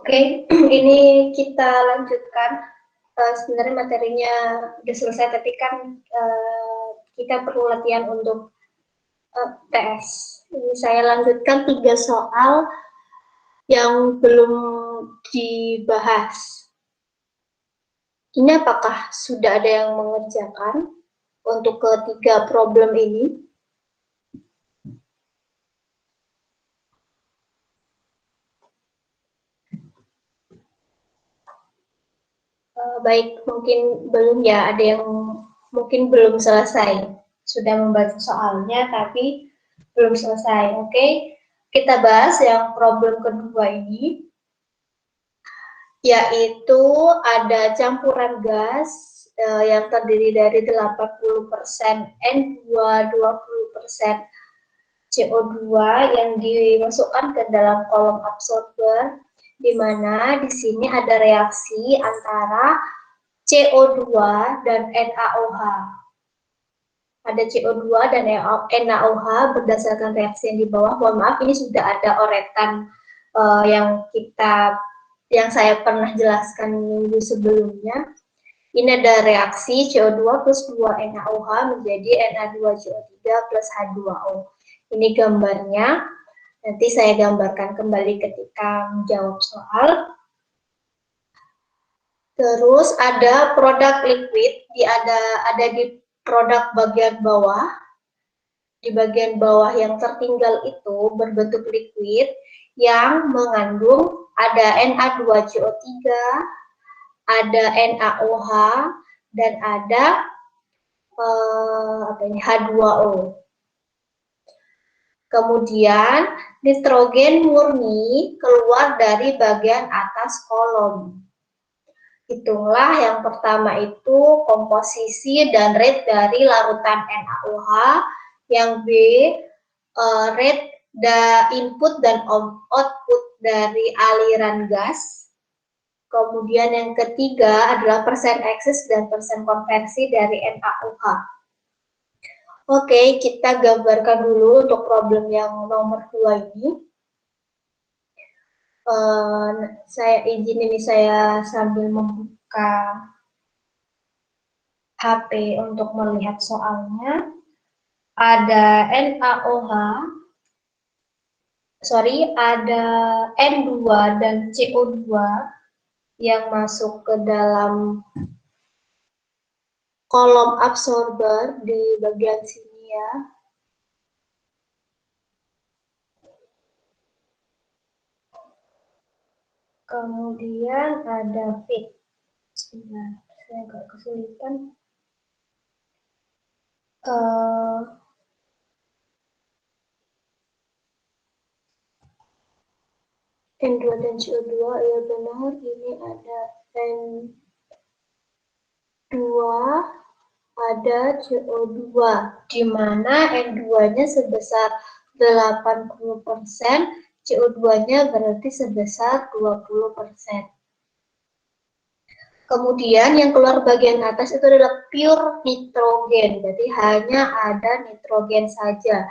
Oke, ini kita lanjutkan. Sebenarnya materinya udah selesai, tapi kan kita perlu latihan untuk TS. Ini saya lanjutkan 3 soal yang belum dibahas. Ini apakah sudah ada yang mengerjakan untuk ketiga problem ini? Baik, mungkin belum ya, ada yang mungkin belum selesai. Sudah membaca soalnya, tapi belum selesai. Oke, kita bahas yang problem kedua ini, yaitu ada campuran gas yang terdiri dari 80% N2, 20% CO2 yang dimasukkan ke dalam kolom absorber, di mana di sini ada reaksi antara CO2 dan NaOH. Ada CO2 dan NaOH berdasarkan reaksi yang di bawah. Mohon maaf, ini sudah ada oretan yang saya pernah jelaskan minggu sebelumnya. Ini ada reaksi CO2 plus 2 NaOH menjadi Na2CO3 plus H2O. Ini gambarnya. Nanti saya gambarkan kembali ketika menjawab soal. Terus ada produk liquid, ada di produk bagian bawah. Di bagian bawah yang tertinggal itu berbentuk liquid yang mengandung ada Na2CO3, ada NaOH, dan ada H2O. Kemudian nitrogen murni keluar dari bagian atas kolom. Itulah yang pertama itu komposisi dan rate dari larutan NaOH, yang B rate input dan output dari aliran gas. Kemudian yang ketiga adalah persen eksis dan persen konversi dari NaOH. Oke, kita gambarkan dulu untuk problem yang nomor 2 ini. Saya izin ini saya sambil membuka HP untuk melihat soalnya. Ada ada N2 dan CO2 yang masuk ke dalam kolom absorber di bagian sini ya. Kemudian ada feed. Sebentar, saya agak kesulitan. N2 dan CO2, ya benar, ini ada N2, ada CO2, di mana N2-nya sebesar 80%, CO2-nya berarti sebesar 20%. Kemudian yang keluar bagian atas itu adalah pure nitrogen, jadi hanya ada nitrogen saja.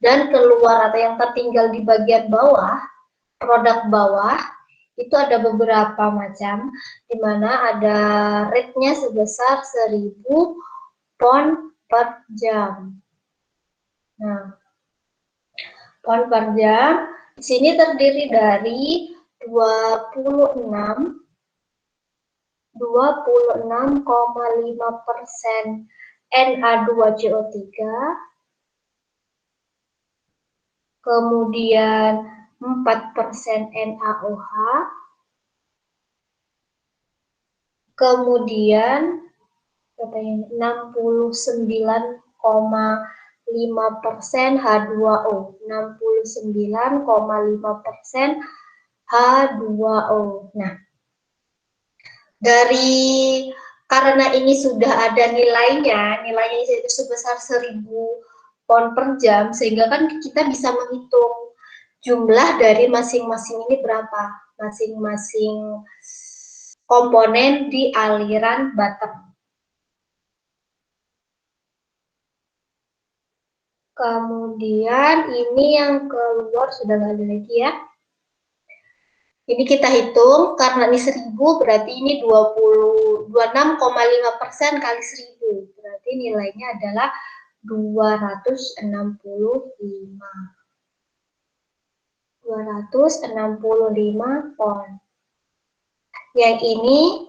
Dan keluar atau yang tertinggal di bagian bawah, produk bawah, itu ada beberapa macam, di mana ada rate-nya sebesar 1000 pound per jam. Nah, pound per jam, di sini terdiri dari 26,5% Na2CO3, kemudian 4% NaOH, kemudian 69,5% H2O, 69,5% H2O. Nah, karena ini sudah ada nilainya itu sebesar 1000 pound per jam, sehingga kan kita bisa menghitung jumlah dari masing-masing ini berapa, masing-masing komponen di aliran bottom. Kemudian ini yang keluar sudah nggak ada lagi ya. Ini kita hitung, karena ini 1000, berarti ini 26,5% kali 1000. Berarti nilainya adalah 265. 265 pon. Yang ini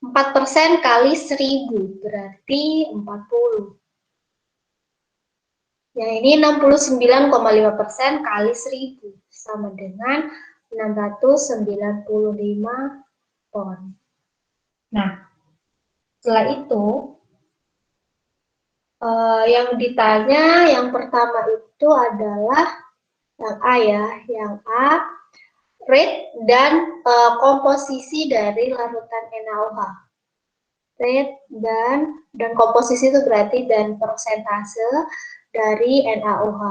4% kali 1000, berarti 40. Yang ini 69,5% kali 1000, sama dengan 695 pon. Nah, setelah itu, yang ditanya yang pertama itu adalah yang A ya, yang A, rate dan komposisi dari larutan NaOH. Rate dan komposisi itu berarti dan persentase dari NaOH.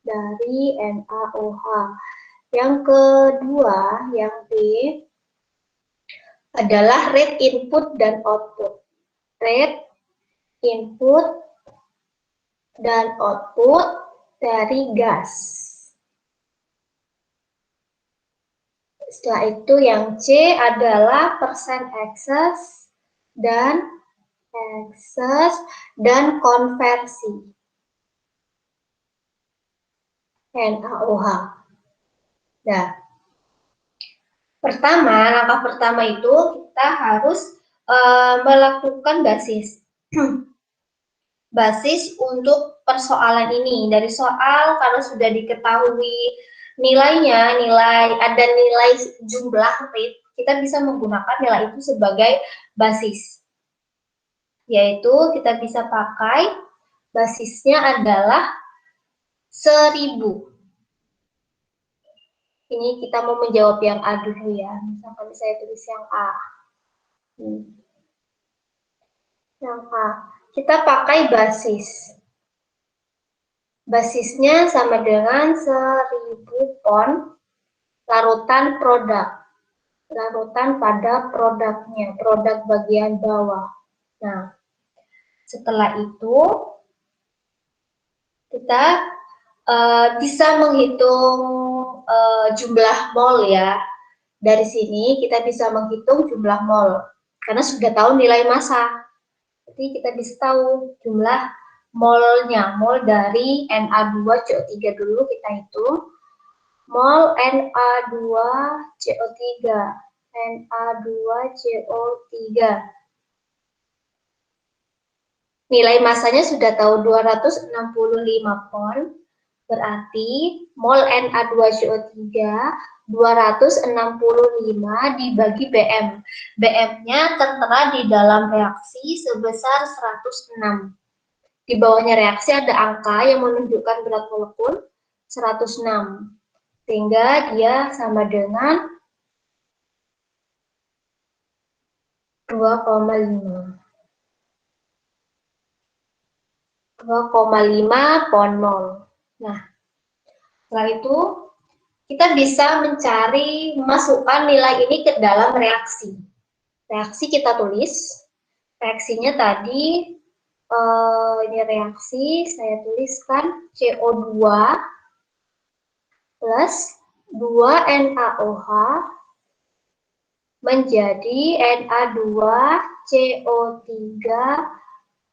Dari NaOH. Yang kedua, yang B, adalah rate input dan output. Rate input dan output dari gas. Setelah itu yang C adalah persen excess dan konversi NaOH. Nah, langkah pertama itu kita harus melakukan basis. Basis untuk persoalan ini. Dari soal, kalau sudah diketahui nilainya, ada nilai jumlah rate, kita bisa menggunakan nilai itu sebagai basis. Yaitu kita bisa pakai basisnya adalah 1000. Ini kita mau menjawab yang A dulu ya. Misalkan saya tulis yang A. Yang A. Kita pakai basis. Basisnya sama dengan 1000 pon larutan produk. Larutan pada produknya, produk bagian bawah. Nah, setelah itu kita bisa menghitung jumlah mol ya. Dari sini kita bisa menghitung jumlah mol karena sudah tahu nilai massa. Jadi kita bisa tahu jumlah molnya, mol dari Na2CO3 dulu kita hitung. Mol Na2CO3. Na2CO3. Nilai massanya sudah tahu 265 pon. Berarti mol Na2CO3 265 dibagi BM. BM-nya tertera di dalam reaksi sebesar 106. Di bawahnya reaksi ada angka yang menunjukkan berat molekul 106. Sehingga dia sama dengan 2,5. 2,5 pon mol. Nah, setelah itu kita bisa masukkan nilai ini ke dalam reaksi. Reaksi kita tulis. Reaksinya tadi, ini reaksi, saya tuliskan CO2 plus 2NaOH menjadi Na2CO3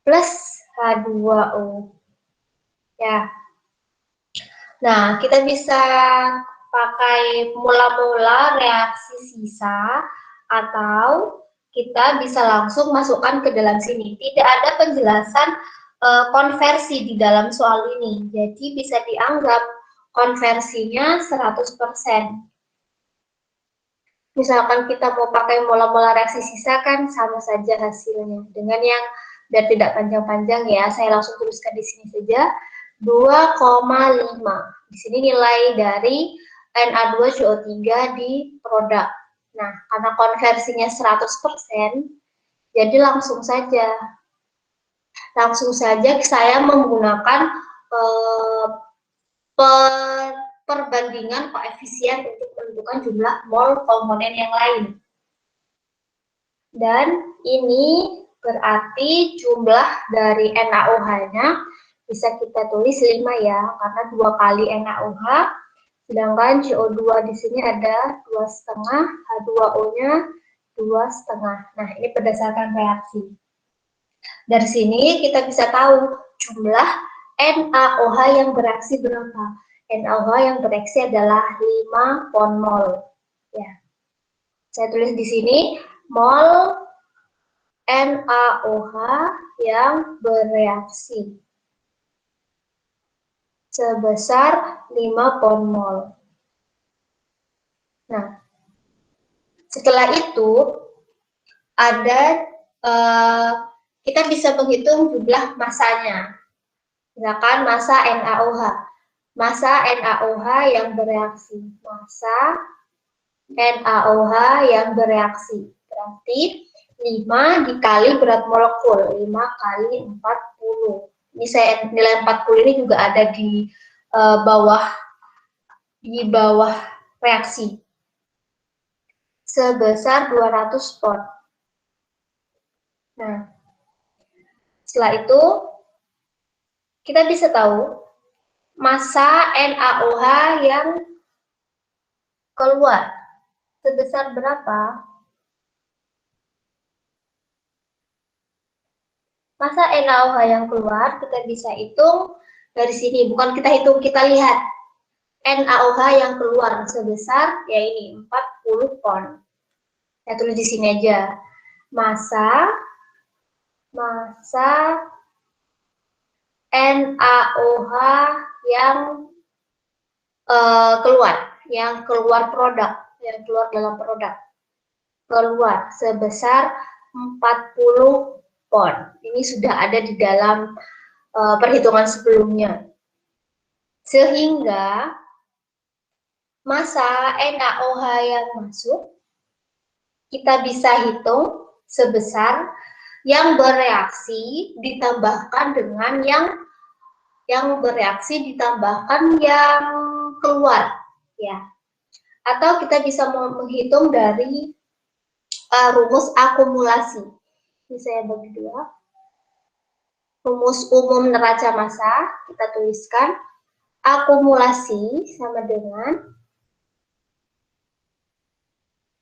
plus H2O. Ya. Nah, kita bisa pakai mula-mula reaksi sisa atau kita bisa langsung masukkan ke dalam sini. Tidak ada penjelasan konversi di dalam soal ini. Jadi bisa dianggap konversinya 100%. Misalkan kita mau pakai mula-mula reaksi sisa kan sama saja hasilnya. Dengan yang biar tidak panjang-panjang ya, saya langsung tuliskan di sini saja 2,5. Di sini nilai dari Na2CO3 di produk. Nah, karena konversinya 100%, jadi langsung saja saya menggunakan perbandingan koefisien untuk menentukan jumlah mol komponen yang lain. Dan ini berarti jumlah dari NaOH-nya bisa kita tulis 5 ya, karena 2 kali NaOH Sedangkan CO2 di sini ada 2,5, H2O-nya 2,5. Nah, ini berdasarkan reaksi. Dari sini kita bisa tahu jumlah NaOH yang bereaksi berapa. NaOH yang bereaksi adalah 5 pon mol. Ya. Saya tulis di sini mol NaOH yang bereaksi sebesar 5 pon mol. Nah, setelah itu ada kita bisa menghitung jumlah masanya. Misalkan massa NaOH. Massa NaOH yang bereaksi. Massa NaOH yang bereaksi. Berarti 5 dikali berat molekul. 5 kali 40. Ini nilai 40 ini juga ada di bawah reaksi. Sebesar 200 pon. Nah, setelah itu kita bisa tahu massa NaOH yang keluar sebesar berapa? Massa NaOH yang keluar kita bisa hitung dari sini, bukan kita hitung, kita lihat NaOH yang keluar sebesar ya ini 40 pon. Saya tulis di sini aja. Massa NaOH yang keluar produk, yang keluar dalam produk. Keluar sebesar 40 pon. Ini sudah ada di dalam perhitungan sebelumnya. Sehingga massa NaOH yang masuk kita bisa hitung sebesar yang bereaksi ditambahkan dengan yang bereaksi ditambahkan yang keluar, ya. Atau kita bisa menghitung dari rumus akumulasi. Ini saya bagi dua. Rumus umum neraca massa kita tuliskan akumulasi sama dengan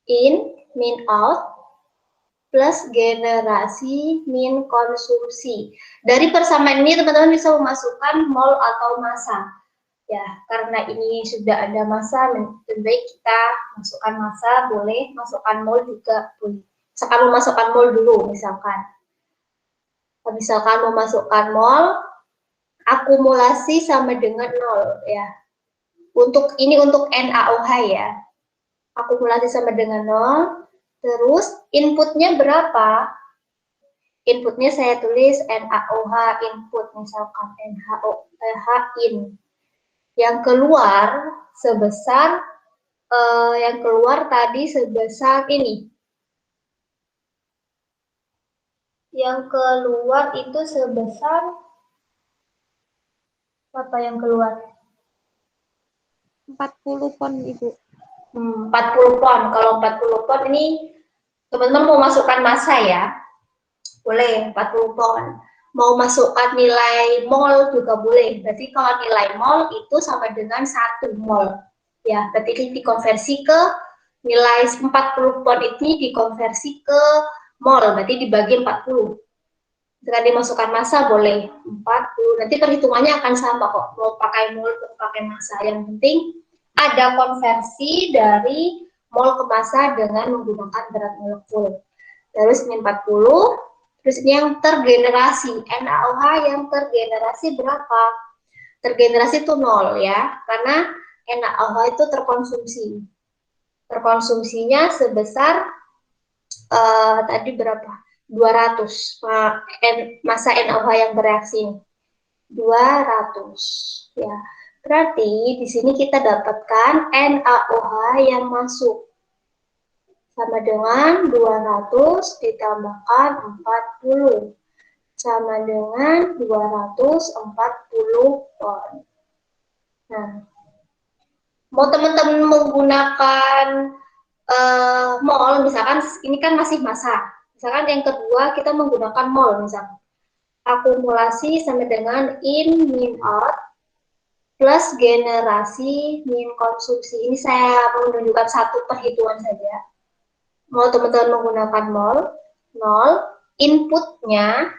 in min out plus generasi min konsumsi. Dari persamaan ini teman-teman bisa memasukkan mol atau massa. Ya, karena ini sudah ada massa, lebih baik kita masukkan massa, boleh masukkan mol juga boleh. Misalkan memasukkan mol dulu, misalkan memasukkan mol, akumulasi sama dengan 0 ya. Untuk NaOH ya. Akumulasi sama dengan 0. Terus inputnya berapa? Inputnya saya tulis NaOH input, misalkan NaOH in. Yang keluar sebesar yang keluar tadi sebesar ini. Yang keluar itu sebesar apa yang keluar? 40 pon, Ibu. 40 pon. Kalau 40 pon ini teman-teman mau masukkan massa ya. Boleh 40 pon. Mau masukkan nilai mol juga boleh. Berarti kalau nilai mol itu sama dengan 1 mol. Ya, berarti ini dikonversi ke nilai 40 pon ini dikonversi ke mol, berarti dibagi 40. Jika dimasukkan massa boleh 40. Nanti perhitungannya akan sama kok. Mau pakai mol atau pakai massa. Yang penting ada konversi dari mol ke massa dengan menggunakan berat molekul. Terus min 40. Terus ini yang tergenerasi. NaOH yang tergenerasi berapa? Tergenerasi itu 0 ya. Karena NaOH itu terkonsumsi. Terkonsumsinya sebesar tadi berapa? 200 massa NaOH yang bereaksi 200 ya. Berarti di sini kita dapatkan NaOH yang masuk sama dengan 200 ditambahkan 40 sama dengan 240 pon. Nah, mau teman-teman menggunakan mol, misalkan ini kan masih massa. Misalkan yang kedua kita menggunakan mol, misalkan akumulasi sama dengan in min out plus generasi min konsumsi. Ini saya menunjukkan satu perhitungan saja. Mau teman-teman menggunakan mol, 0, inputnya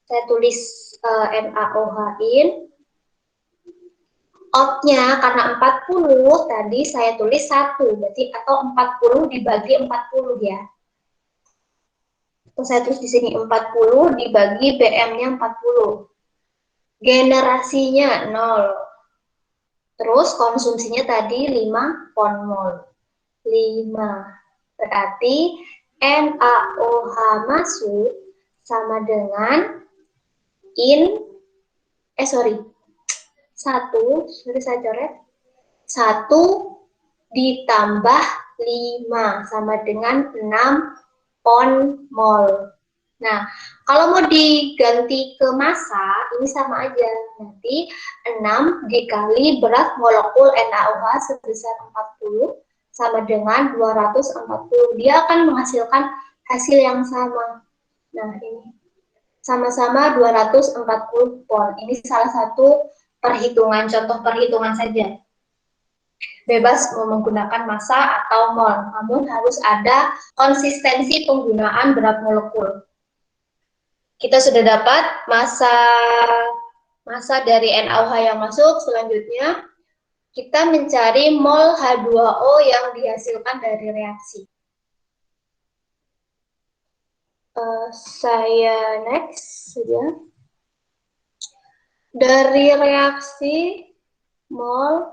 saya tulis NaOH in, outnya karena 40 tadi saya tulis 1, berarti atau 40 dibagi 40 ya. Terus saya tulis di sini 40 dibagi BM-nya 40. Generasinya 0. Terus konsumsinya tadi 5 pon mol. 5. Berarti NaOH masuk sama dengan saya coret. 1 ditambah 5 sama dengan 6 pon mol. Nah, kalau mau diganti ke massa, ini sama aja. Nanti 6 dikali berat molekul NaOH sebesar 40 sama dengan 240. Dia akan menghasilkan hasil yang sama. Nah, ini sama-sama 240 pon. Ini salah satu perhitungan, contoh perhitungan saja. Bebas mau menggunakan massa atau mol, namun harus ada konsistensi penggunaan berat molekul. Kita sudah dapat massa dari NaOH yang masuk. Selanjutnya kita mencari mol H2O yang dihasilkan dari reaksi. Saya next saja. Dari reaksi mol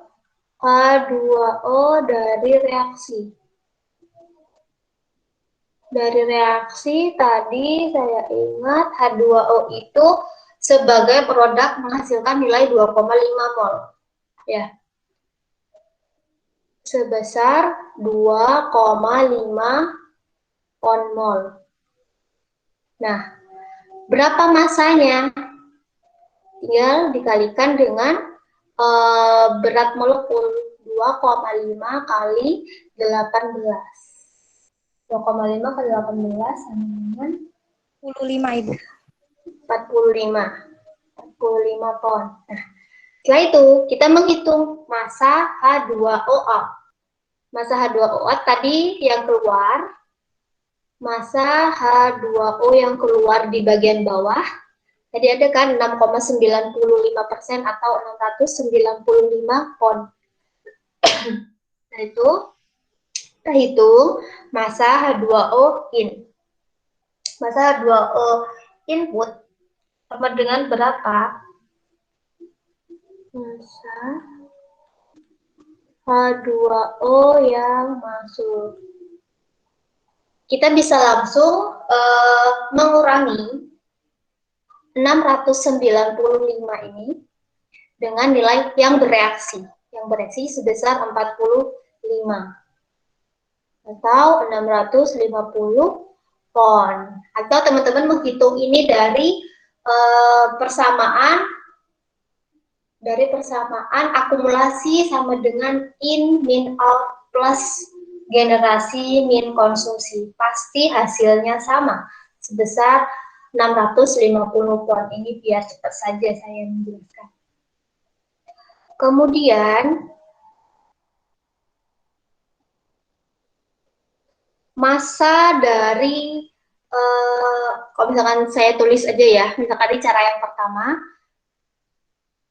H2O dari reaksi. Dari reaksi tadi saya ingat H2O itu sebagai produk menghasilkan nilai 2,5 mol. Ya. Sebesar 2,5 pon mol. Nah, berapa massanya? Tinggal dikalikan dengan berat molekul 2,5 kali 18. 2,5 kali 18 sama dengan 45, Ibu. 45 pon. Nah, setelah itu kita menghitung massa H2OA. Massa H2OA tadi yang keluar, massa H2O yang keluar di bagian bawah, tadi ada kan 6,95% atau 695 pon. Nah itu, kita hitung massa H2O in. Massa H2O input sama dengan berapa? Massa H2O yang masuk. Kita bisa langsung mengurangi 695 ini dengan nilai yang bereaksi. Yang bereaksi sebesar 45. Atau 650 pon. Atau teman-teman menghitung ini dari persamaan akumulasi sama dengan in min out plus generasi min konsumsi. Pasti hasilnya sama, sebesar 650 pon. Ini biar cepat saja saya menjelaskan. Kemudian, massa dari, kalau misalkan saya tulis aja ya, misalkan ini cara yang pertama,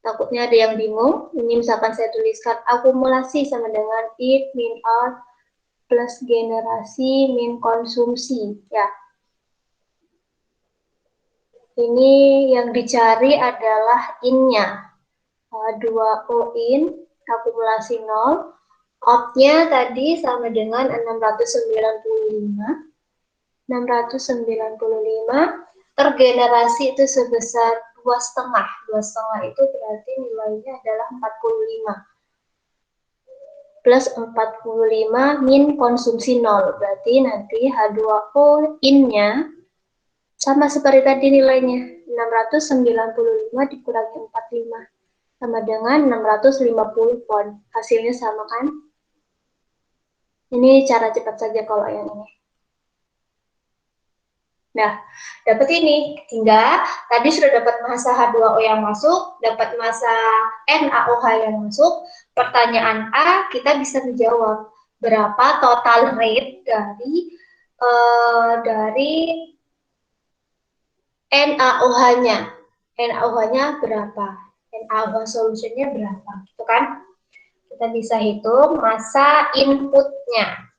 takutnya ada yang bingung. Ini misalkan saya tuliskan akumulasi sama dengan in min out plus generasi min konsumsi. Ya. Ini yang dicari adalah in-nya. H2O in, akumulasi 0. Out-nya tadi sama dengan 695. 695 tergenerasi itu sebesar 2,5. 2,5 itu berarti nilainya adalah 45. Plus 45 min konsumsi 0. Berarti nanti H2O in-nya sama seperti tadi nilainya. 695 dikurangi 45. Sama dengan 650 pon. Hasilnya sama kan? Ini cara cepat saja kalau yang ini. Nah, dapat ini, hingga tadi sudah dapat massa H2O yang masuk, dapat massa NaOH yang masuk. Pertanyaan A, kita bisa menjawab berapa total rate dari NaOH-nya. NaOH-nya berapa? NaOH solutionnya berapa? Gitu kan? Kita bisa hitung massa inputnya.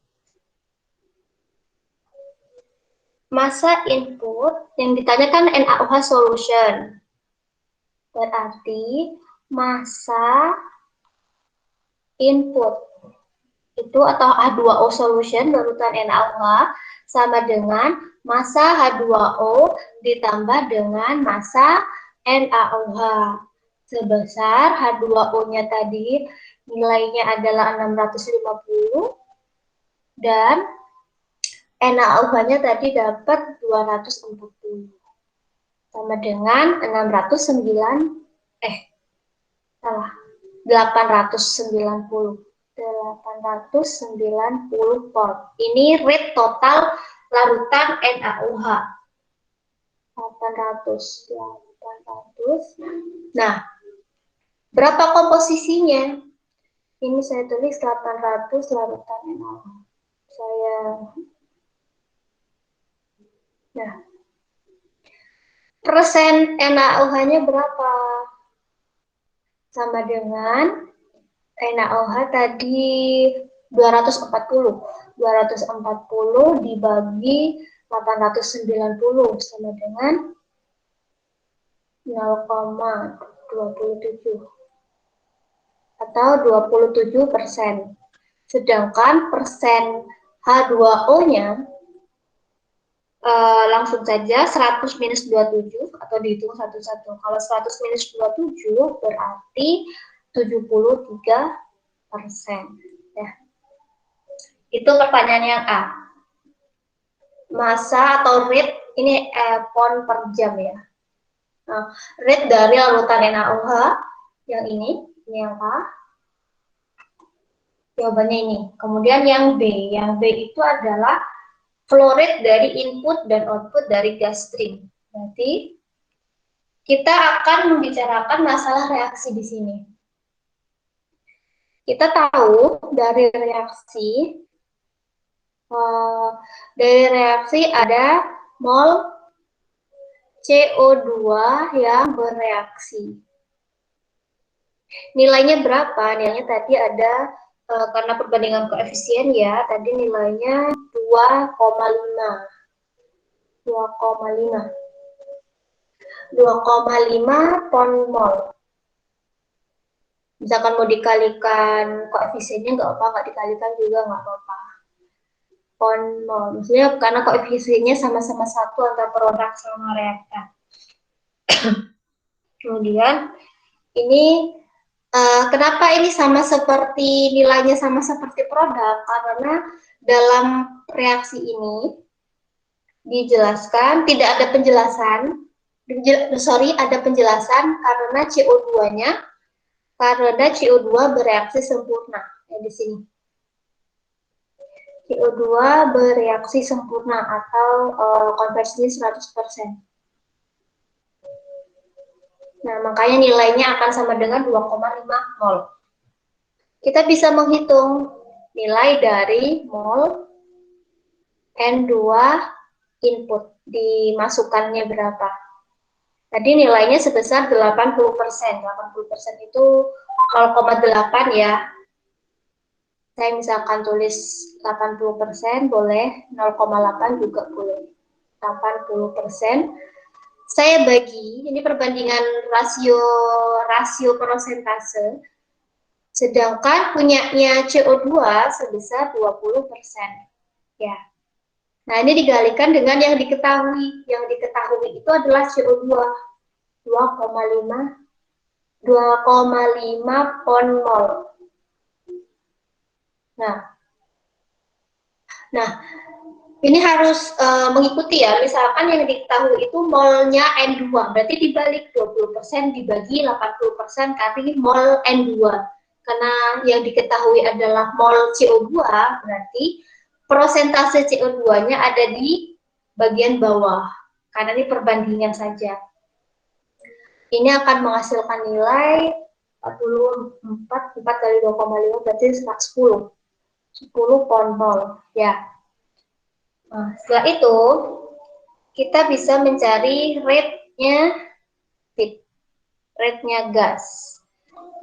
Massa input yang ditanyakan NaOH solution. Berarti massa input itu atau H2O solution barutan NaOH sama dengan massa H2O ditambah dengan massa NaOH. Sebesar H2O-nya tadi nilainya adalah 650 dan NaOH-nya tadi dapat 240 sama dengan 890 volt. Ini rate total larutan NaOH. 800. Nah, berapa komposisinya? Ini saya tulis 800 larutan NaOH. Nah, persen NaOH-nya berapa? Sama dengan NaOH tadi 240. 240 dibagi 890 sama dengan 0,27 atau 27%. Sedangkan persen H2O-nya langsung saja 100 minus 27 atau dihitung satu-satu. Kalau 100 minus 27 berarti 73%. Ya. Itu pertanyaan yang A. Massa atau rate ini pound per jam ya. Nah, rate dari larutan NaOH yang ini yang A. Jawabannya ini. Kemudian yang B. Yang B itu adalah flow rate dari input dan output dari gas stream. Berarti kita akan membicarakan masalah reaksi di sini. Kita tahu dari reaksi ada mol CO2 yang bereaksi. Nilainya berapa? Nilainya tadi ada karena perbandingan koefisien ya, tadi nilainya 2,5 pon mol. Misalkan mau dikalikan koefisiennya nggak apa, nggak dikalikan juga nggak apa-apa. Pon mol, maksudnya karena koefisiennya sama-sama satu antara produk sama reaktan. Kemudian ini kenapa ini sama seperti nilainya sama seperti produk? Karena dalam reaksi ini dijelaskan tidak ada penjelasan, ada penjelasan karena CO2-nya karena CO2 bereaksi sempurna ya, di sini. CO2 bereaksi sempurna atau konversinya 100%. Nah, makanya nilainya akan sama dengan 2,5 mol. Kita bisa menghitung nilai dari mol N2 input, dimasukkannya berapa. Tadi nilainya sebesar 80%. 80% itu 0,8 ya. Saya misalkan tulis 80%, boleh 0,8 juga boleh. 80%. Saya bagi, ini perbandingan rasio persentase, sedangkan punyanya CO2 sebesar 20%. Ya. Nah, ini digalikan dengan yang diketahui. Yang diketahui itu adalah CO2 2,5 pon mol. Nah, ini harus mengikuti ya, misalkan yang diketahui itu molnya N2, berarti dibalik 20% dibagi 80% kali mol N2. Karena yang diketahui adalah mol CO2, berarti persentase CO2-nya ada di bagian bawah, karena ini perbandingan saja. Ini akan menghasilkan nilai 44, 4 kali 2,5 berarti 10 pon mol ya. Nah, setelah itu kita bisa mencari rate-nya feed, rate-nya gas,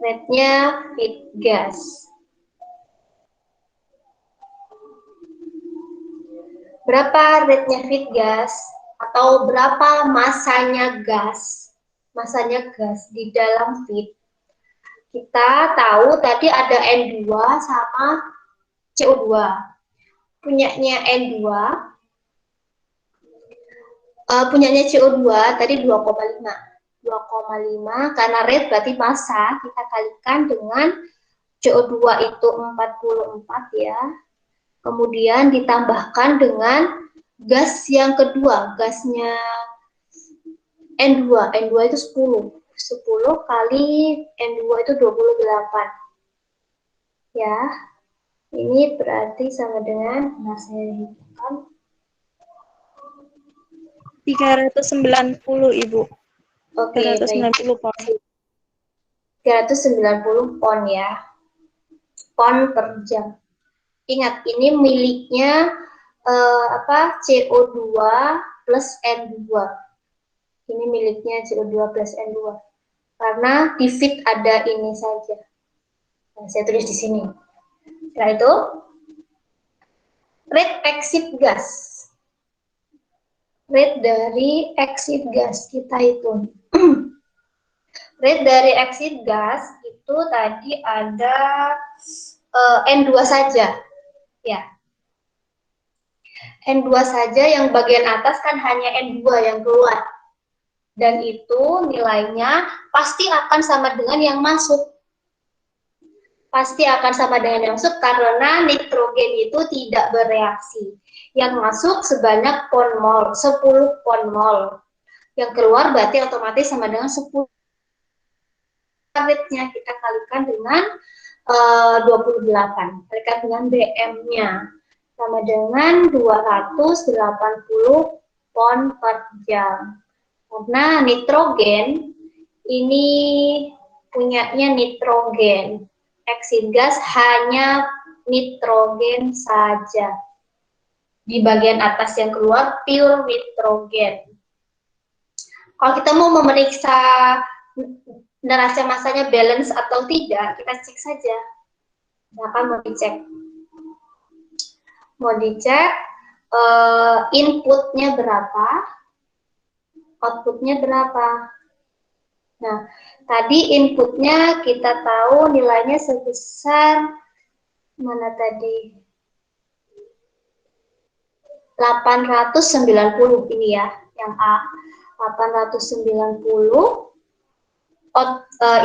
rate-nya feed gas. Berapa rate-nya feed gas atau berapa masanya gas di dalam feed? Kita tahu tadi ada N2 sama CO2. Punyanya N2, punyanya CO2 tadi 2,5. 2,5 karena rate berarti massa, kita kalikan dengan CO2 itu 44 ya. Kemudian ditambahkan dengan gas yang kedua, gasnya N2. N2 itu 10. 10 kali N2 itu 28. Ya. Ini berarti sama dengan, nah saya hitungkan 390 Ibu. Oke, 390 pon. 390 pon ya. Pon per jam. Ingat, ini miliknya CO2 plus N2. Ini miliknya CO2 plus N2. Karena di feed ada ini saja. Nah, saya tulis di sini. Setelah itu, rate exit gas. Rate dari exit gas kita hitung. Rate dari exit gas itu tadi ada N2 saja. Ya. N2 saja, yang bagian atas kan hanya N2 yang keluar. Dan itu nilainya pasti akan sama dengan yang masuk. Pasti akan sama dengan yang masuk karena nitrogen itu tidak bereaksi. Yang masuk sebanyak pon mol, 10 pon mol. Yang keluar berarti otomatis sama dengan 10. Rate-nya kita kalikan dengan 28. Kalikan dengan BM-nya. Sama dengan 280 pon per jam. Karena nitrogen ini punyanya nitrogen. Exit gas hanya nitrogen saja. Di bagian atas yang keluar pure nitrogen. Kalau kita mau memeriksa neraca masanya balance atau tidak, kita cek saja. Misalkan mau dicek inputnya berapa, outputnya berapa. Nah, tadi inputnya kita tahu nilainya sebesar mana tadi? 890 ini ya, yang A. 890.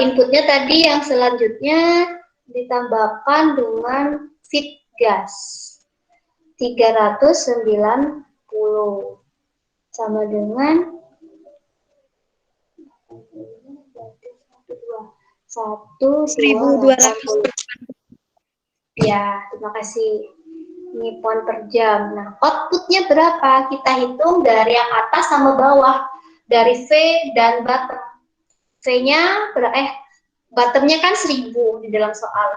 Inputnya tadi yang selanjutnya ditambahkan dengan feed gas. 390 sama dengan 1.280. Ya, terima kasih. Ini pon per jam. Nah, outputnya berapa? Kita hitung dari yang atas sama bawah, dari V dan bottom. V-nya bottomnya kan 1000 di dalam soal.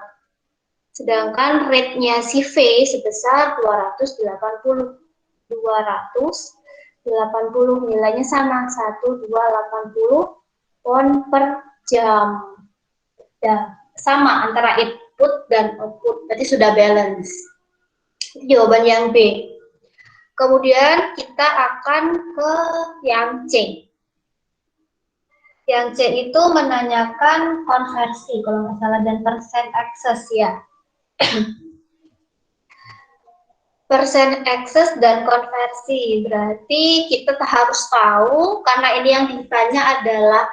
Sedangkan rate-nya si V sebesar 280. 280 nilainya sama, 1280 pon per jam. Ya, sama antara input dan output, berarti sudah balance. Itu jawaban yang B. Kemudian kita akan ke yang C. Yang C itu menanyakan konversi, kalau nggak salah, dan persen access ya. Persen access dan konversi, berarti kita harus tahu, karena ini yang ditanya adalah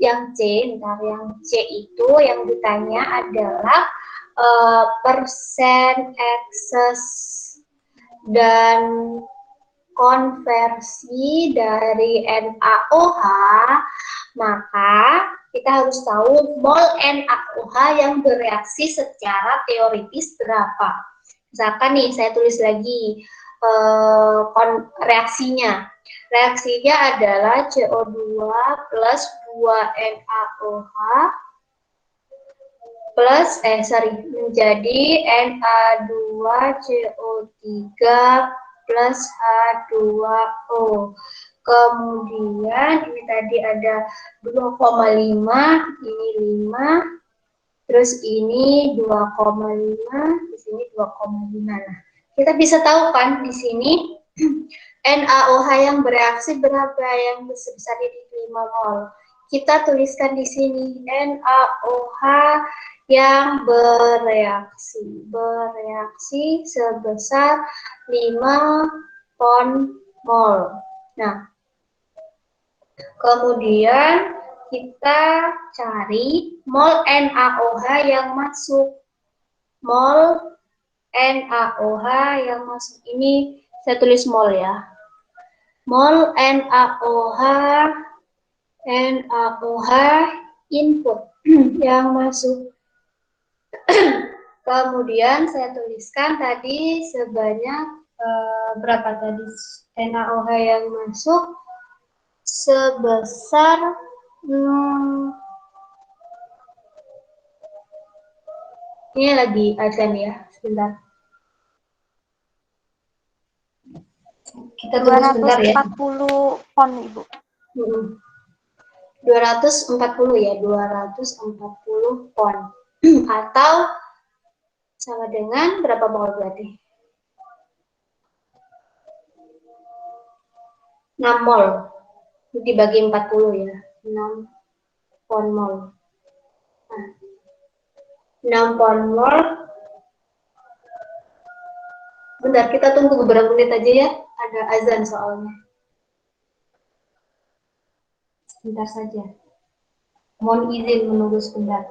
yang C. Bentar, yang C itu yang ditanya adalah persen access dan konversi dari NaOH, maka kita harus tahu mol NaOH yang bereaksi secara teoritis berapa. Misalkan nih, saya tulis lagi, reaksinya. Reaksinya adalah CO2 plus 2NaOH plus menjadi Na2CO3 plus H2O. Kemudian ini tadi ada 2,5, ini 5, terus ini 2,5, di sini 2,5. Nah, kita bisa tahu kan di sini NaOH yang bereaksi berapa, yang sebesar ini 5 mol. Kita tuliskan di sini NaOH yang bereaksi sebesar 5 mol. Nah, kemudian kita cari mol NaOH yang masuk. Mol NaOH yang masuk ini saya tulis mol ya. Mol NaOH input yang masuk. Kemudian saya tuliskan tadi sebanyak berapa tadi NaOH yang masuk sebesar ini lagi azan ya, sebentar. Kita tunggu sebentar ya. 240 pon, Ibu. 240 ya, 240 pon. Atau sama dengan berapa mol berarti? 6 mol. Dibagi 40 ya, 6 pon mol. Nah, 6 pon mol. Bentar, kita tunggu beberapa menit aja ya. Ada azan soalnya. Sebentar saja. Mohon izin menunggu sebentar.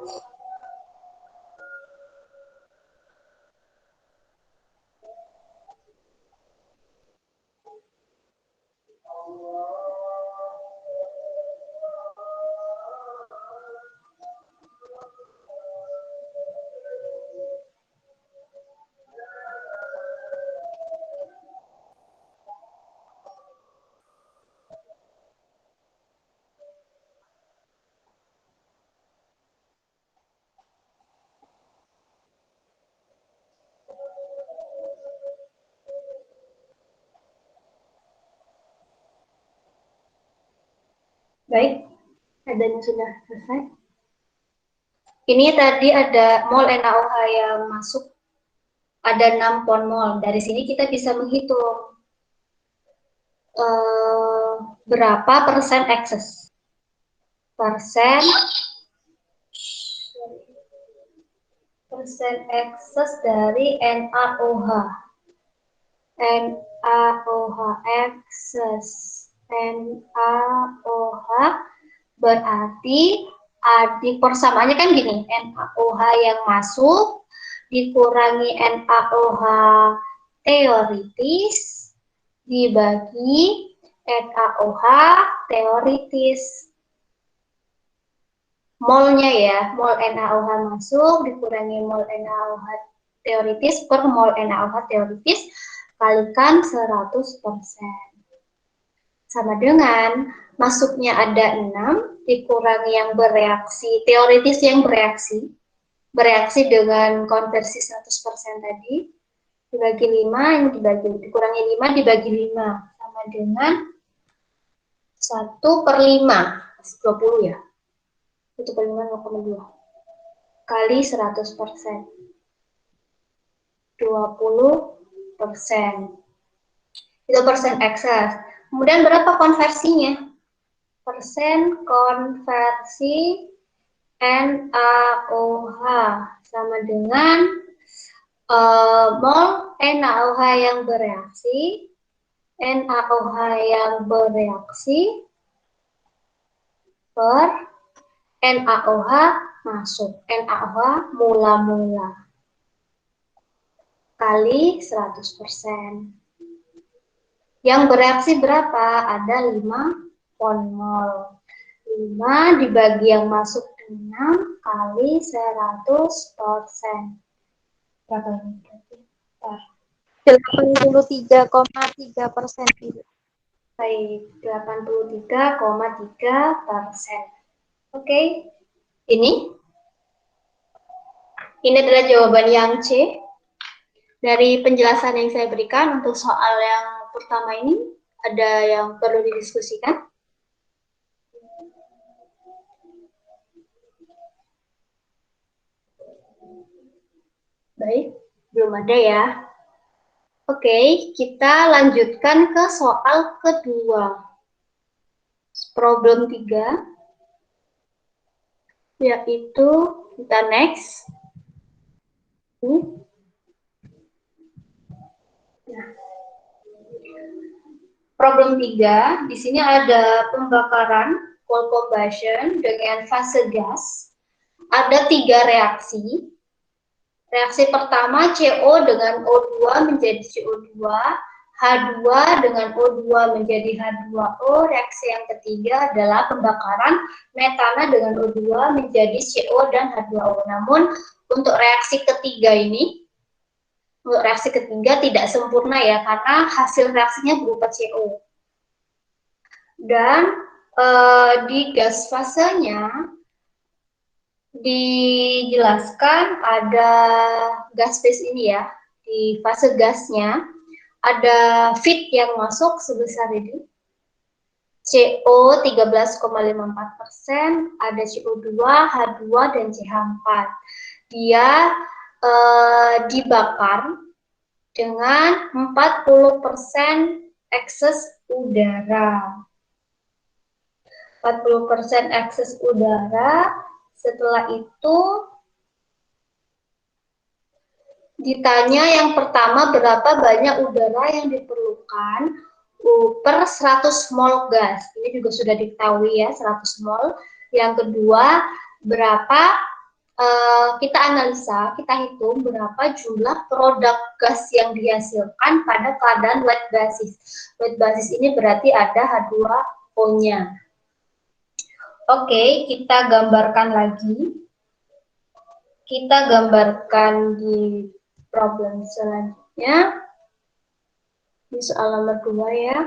Baik, adanya sudah selesai. Ini tadi ada mol NaOH yang masuk, ada 6 pon mol. Dari sini kita bisa menghitung berapa persen ekses. Persen ekses dari NaOH. NaOH ekses. NaOH berarti persamaannya kan gini, NaOH yang masuk dikurangi NaOH teoritis dibagi NaOH teoritis. Molnya ya, mol NaOH masuk dikurangi mol NaOH teoritis per mol NaOH teoritis kalikan 100%. Sama dengan masuknya ada 6 dikurangi yang bereaksi, teoritis yang bereaksi dengan konversi 100% tadi, dibagi 5, yang dikurangi 5 dibagi 5, sama dengan 1/5, 20 ya, 1/5 0,2, kali 100%, 20%, itu persen ekses. Kemudian berapa konversinya? Persen konversi NaOH sama dengan mol NaOH yang bereaksi, per NaOH masuk, NaOH mula-mula kali 100%. Yang bereaksi berapa? Ada 5 pon mol. 5 dibagi yang masuk 6 kali 100%. Berapa ini? 83,3%, Ibu. Baik, 83,3%. Oke, ini adalah jawaban yang C. Dari penjelasan yang saya berikan untuk soal yang pertama ini, ada yang perlu didiskusikan? Baik, belum ada ya. Oke, kita lanjutkan ke soal kedua. Problem 3, yaitu kita next. Problem 3, di sini ada pembakaran, coal combustion dengan fase gas. Ada 3 reaksi. Reaksi pertama CO dengan O2 menjadi CO2, H2 dengan O2 menjadi H2O. Reaksi yang ketiga adalah pembakaran metana dengan O2 menjadi CO dan H2O. Namun untuk reaksi ketiga ini, untuk reaksi ketiga tidak sempurna ya, karena hasil reaksinya berupa CO. Dan di gas fasenya dijelaskan ada gas phase ini ya, di fase gasnya ada feed yang masuk sebesar ini, CO 13,54%, ada CO2, H2, dan CH4. Dia dibakar dengan 40% ekses udara. 40% ekses udara. Setelah itu ditanya yang pertama berapa banyak udara yang diperlukan per 100 mol gas. Ini juga sudah diketahui ya, 100 mol. Yang kedua, berapa kita analisa, kita hitung berapa jumlah produk gas yang dihasilkan pada keadaan wet basis. Wet basis ini berarti ada H2O-nya. Oke, kita gambarkan lagi. Kita gambarkan di problem selanjutnya. Ini soal nomor 2 ya.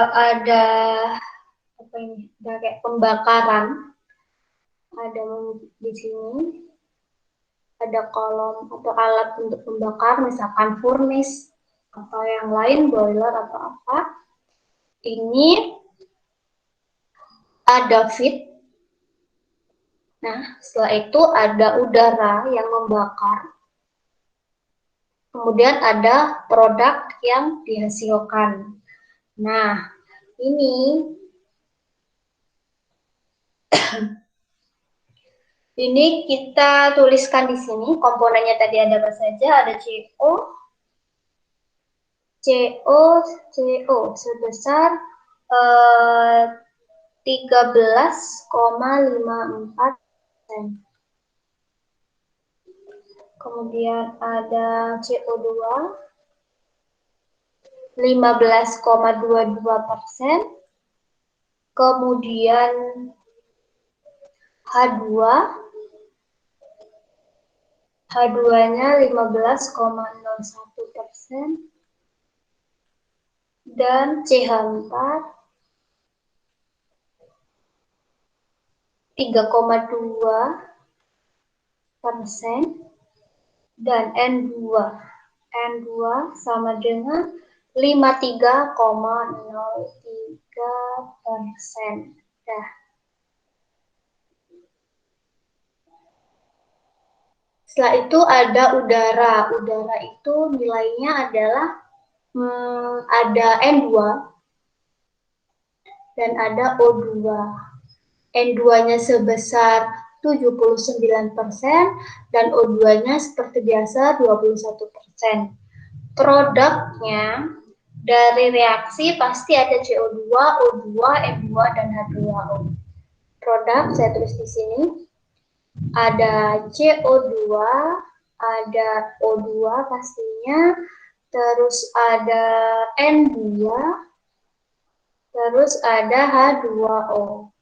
Ada apa ini? Ada kayak pembakaran. Ada di sini. Ada kolom atau alat untuk membakar, misalkan furnace atau yang lain, boiler atau apa. Ini ada feed. Nah, setelah itu ada udara yang membakar. Kemudian ada produk yang dihasilkan. Nah, ini kita tuliskan di sini komponennya tadi ada apa saja, ada CO sebesar 13,54%. Kemudian ada CO2 15,22%. Kemudian H2-nya 15,01%. Dan CH4 3,2%. Dan N2 sama dengan 53,03%. Nah, setelah itu ada udara. Udara itu nilainya adalah ada N2 dan ada O2. N2-nya sebesar 79% dan O2-nya seperti biasa 21%. Produknya dari reaksi pasti ada CO2, O2, N2, dan H2O. Produk saya tulis di sini. Ada CO2, ada O2 pastinya, terus ada N2, terus ada H2O.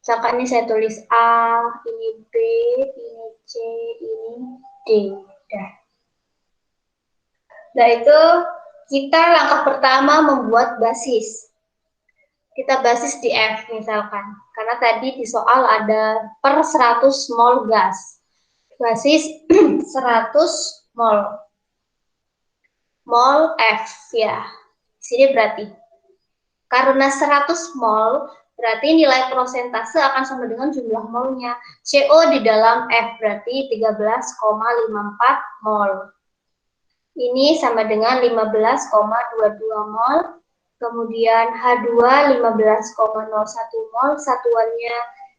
Misalkan ini saya tulis A, ini B, ini C, ini D. Dah. Nah, itu kita langkah pertama membuat basis. Kita basis di F misalkan. Karena tadi di soal ada per 100 mol gas. Basis 100 mol. Mol F ya. Sini berarti. Karena 100 mol, berarti nilai prosentase akan sama dengan jumlah molnya. CO di dalam F berarti 13,54 mol. Ini sama dengan 15,22 mol. Kemudian H2 15,01 mol, satuannya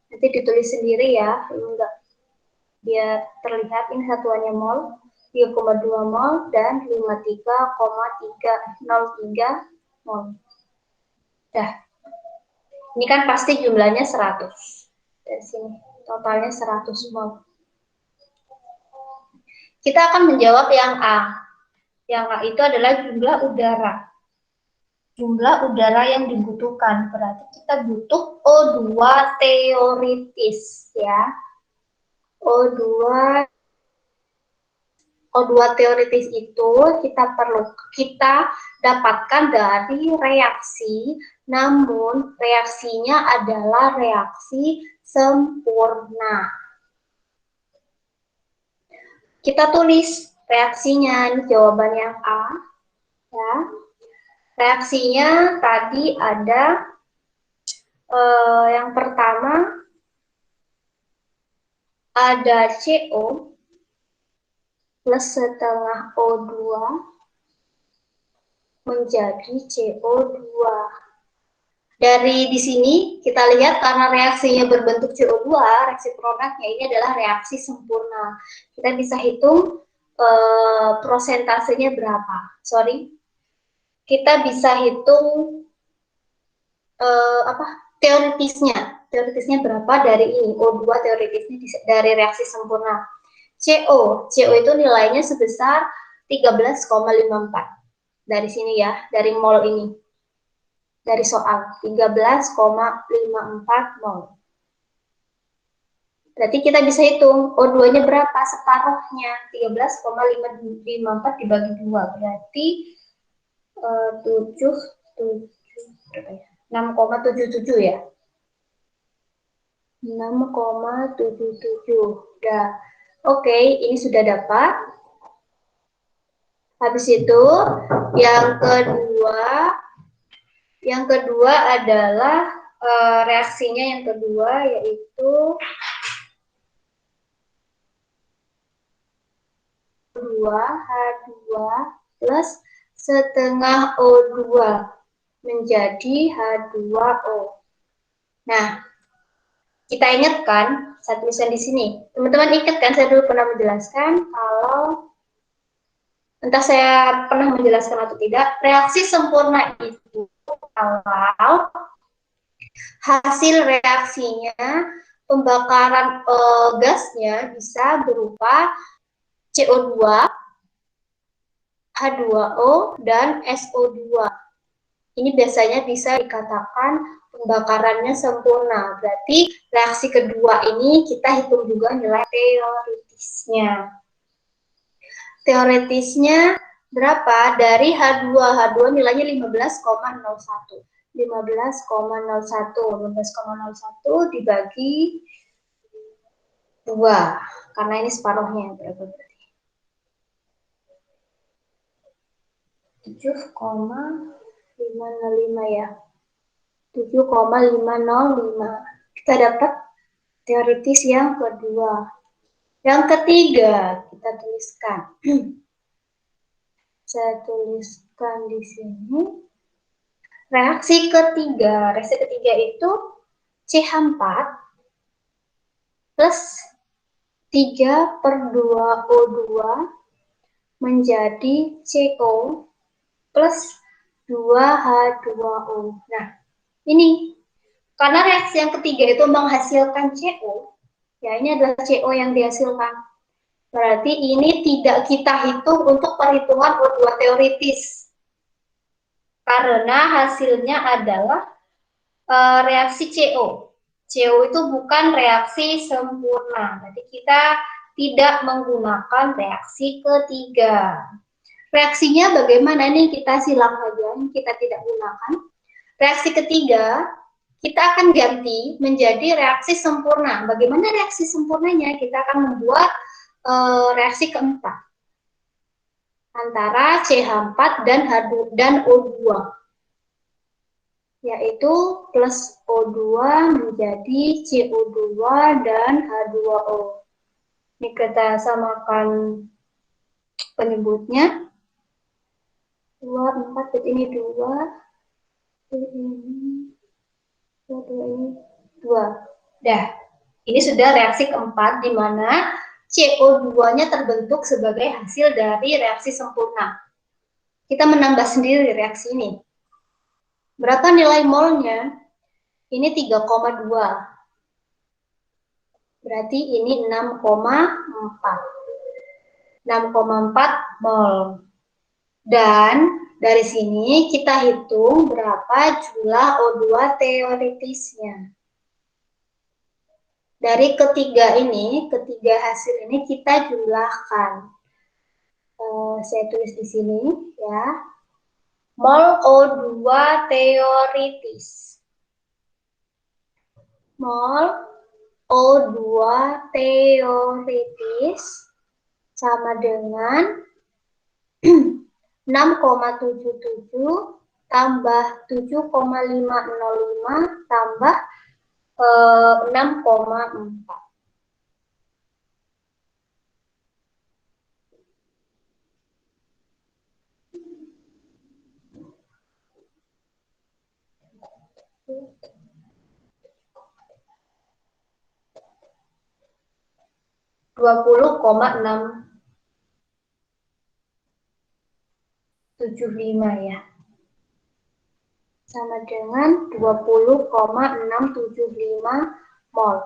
nanti ditulis sendiri ya, ini enggak biar terlihat, ini satuannya mol, 3,2 mol dan 53,303 mol. Dah. Ini kan pasti jumlahnya 100. Dari sini totalnya 100 mol. Kita akan menjawab yang A. Yang A itu adalah jumlah udara. Jumlah udara yang dibutuhkan. Berarti kita butuh O2 teoritis ya. O2 teoritis itu kita dapatkan dari reaksi, namun reaksinya adalah reaksi sempurna. Kita tulis reaksinya, ini jawaban yang A ya. Reaksinya tadi ada yang pertama ada CO plus setengah O2 menjadi CO2. Dari di sini kita lihat karena reaksinya berbentuk CO2, reaksi produknya ini adalah reaksi sempurna. Kita bisa hitung prosentasenya berapa. Kita bisa hitung teoritisnya berapa dari ini, O2 teoritisnya dari reaksi sempurna. CO itu nilainya sebesar 13,54 dari sini ya, dari mol ini, dari soal 13,54 mol. Berarti kita bisa hitung O2-nya berapa, separuhnya 13,54 dibagi 2 berarti 6,77 ya. 6,77. Udah. Oke, ini sudah dapat. Habis itu yang kedua adalah reaksinya yang kedua yaitu H2 plus setengah O2 menjadi H2O. Nah, kita ingatkan, saya tuliskan di sini. Teman-teman ingat kan, saya dulu pernah menjelaskan kalau, entah saya pernah menjelaskan atau tidak, reaksi sempurna itu kalau hasil reaksinya, pembakaran gasnya bisa berupa CO2, H2O, dan SO2. Ini biasanya bisa dikatakan pembakarannya sempurna. Berarti reaksi kedua ini kita hitung juga nilai teoritisnya. Teoritisnya berapa? Dari H2 nilainya 15,01. 15,01 dibagi 2. Karena ini separuhnya berapa berarti? 7,505 ya. 7,505. Kita dapat teoritis yang kedua. Yang ketiga, kita tuliskan. Saya tuliskan di sini. Reaksi ketiga itu CH4 plus 3/2O2 menjadi CO plus 2H2O. Nah, ini karena reaksi yang ketiga itu menghasilkan CO, ya ini adalah CO yang dihasilkan. Berarti ini tidak kita hitung untuk perhitungan O2 teoritis. Karena hasilnya adalah reaksi CO. CO itu bukan reaksi sempurna. Berarti kita tidak menggunakan reaksi ketiga. Reaksinya bagaimana nih? Kita silang saja, kita tidak gunakan. Reaksi ketiga, kita akan ganti menjadi reaksi sempurna. Bagaimana reaksi sempurnanya? Kita akan membuat reaksi keempat antara CH4 dan O2, yaitu plus O2 menjadi CO2 dan H2O. Ini kita samakan penyebutnya. 2, 4, ini 2, ini 2. Dah, ini sudah reaksi keempat di mana CO2-nya terbentuk sebagai hasil dari reaksi sempurna. Kita menambah sendiri reaksi ini. Berapa nilai molnya? Ini 3,2. Berarti ini 6,4. 6,4 mol. Dan dari sini kita hitung berapa jumlah O2 teoritisnya. Dari ketiga hasil ini kita jumlahkan. Saya tulis di sini ya. Mol O2 teoritis. Mol O2 teoritis sama dengan 6,77 tambah 7,505 tambah 6,4. Dua puluh koma 675 ya. Sama dengan 20,675 mol.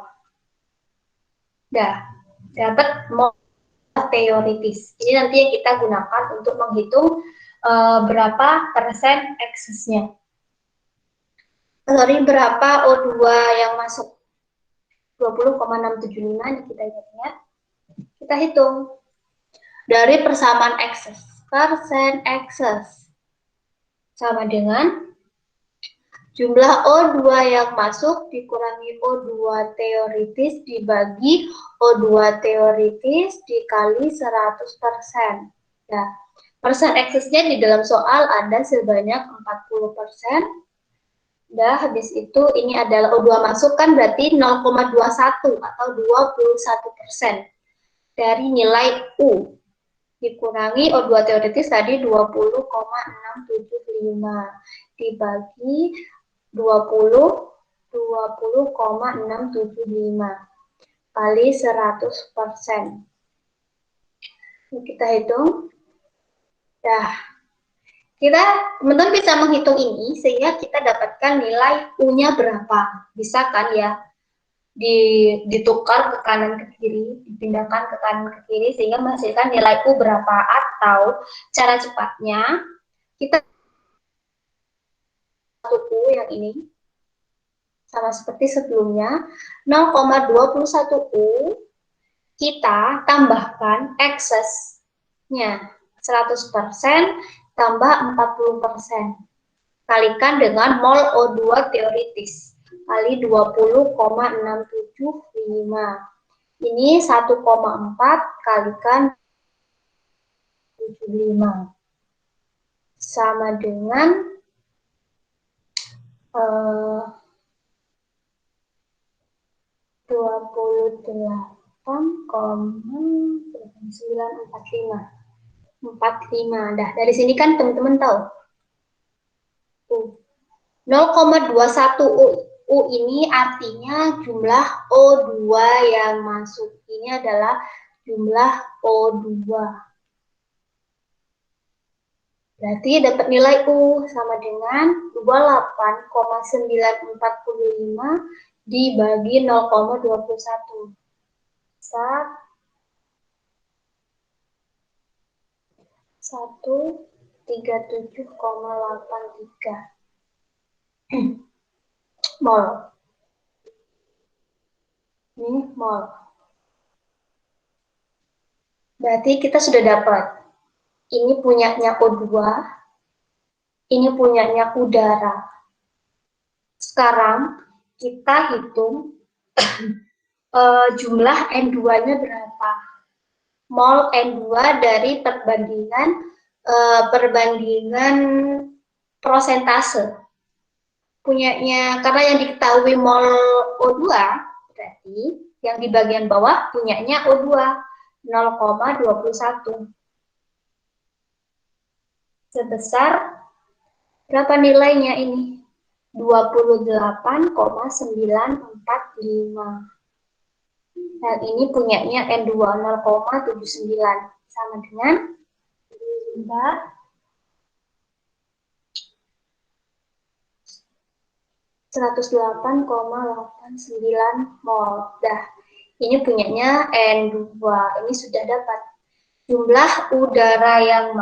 Dah, dapat mol teoritis. Ini nanti yang kita gunakan untuk menghitung berapa persen eksesnya. Sorry, berapa O2 yang masuk. 20,675 ini kita ingat. Kita hitung. Dari persamaan ekses. Persen ekses. Sama dengan jumlah O2 yang masuk dikurangi O2 teoritis dibagi O2 teoritis dikali 100%. Nah, persen eksesnya di dalam soal ada sebanyak 40%. Dah, habis itu ini adalah O2 masuk kan berarti 0,21 atau 21% dari nilai U. Dikurangi O2 teoritis tadi 20,675 dibagi 20,675 kali 100%. Ini kita hitung. Dah. Kita teman-teman bisa menghitung ini sehingga kita dapatkan nilai U-nya berapa. Bisa kan ya? Ditukar ke kanan ke kiri, dipindahkan ke kanan ke kiri sehingga menghasilkan nilai U berapa, atau cara cepatnya kita U yang ini sama seperti sebelumnya 0,21 U kita tambahkan eksesnya 100% tambah 40%. Kalikan dengan mol O2 teoritis kali 20,675. Ini 1,4 kalikan 75 sama dengan 28,945. Dah, dari sini kan teman-teman tahu. 0,21 U ini artinya jumlah O2 yang masuk. Ini adalah jumlah O2. Berarti dapat nilai U sama dengan 28,945 dibagi 0,21. 137,83 mol. Ini mol. Berarti kita sudah dapat. Ini punyanya O2, ini punyanya udara. Sekarang kita hitung jumlah N2-nya berapa. Mol N2 dari perbandingan prosentase. Punyanya, karena yang diketahui mol O2, berarti yang di bagian bawah punyanya O2 0,21. Sebesar berapa nilainya ini? 28,945. Dan ini punyanya N2 0,79 sama dengan 108,89 mol. Dah, ini punyanya N2. Ini sudah dapat. Jumlah udara yang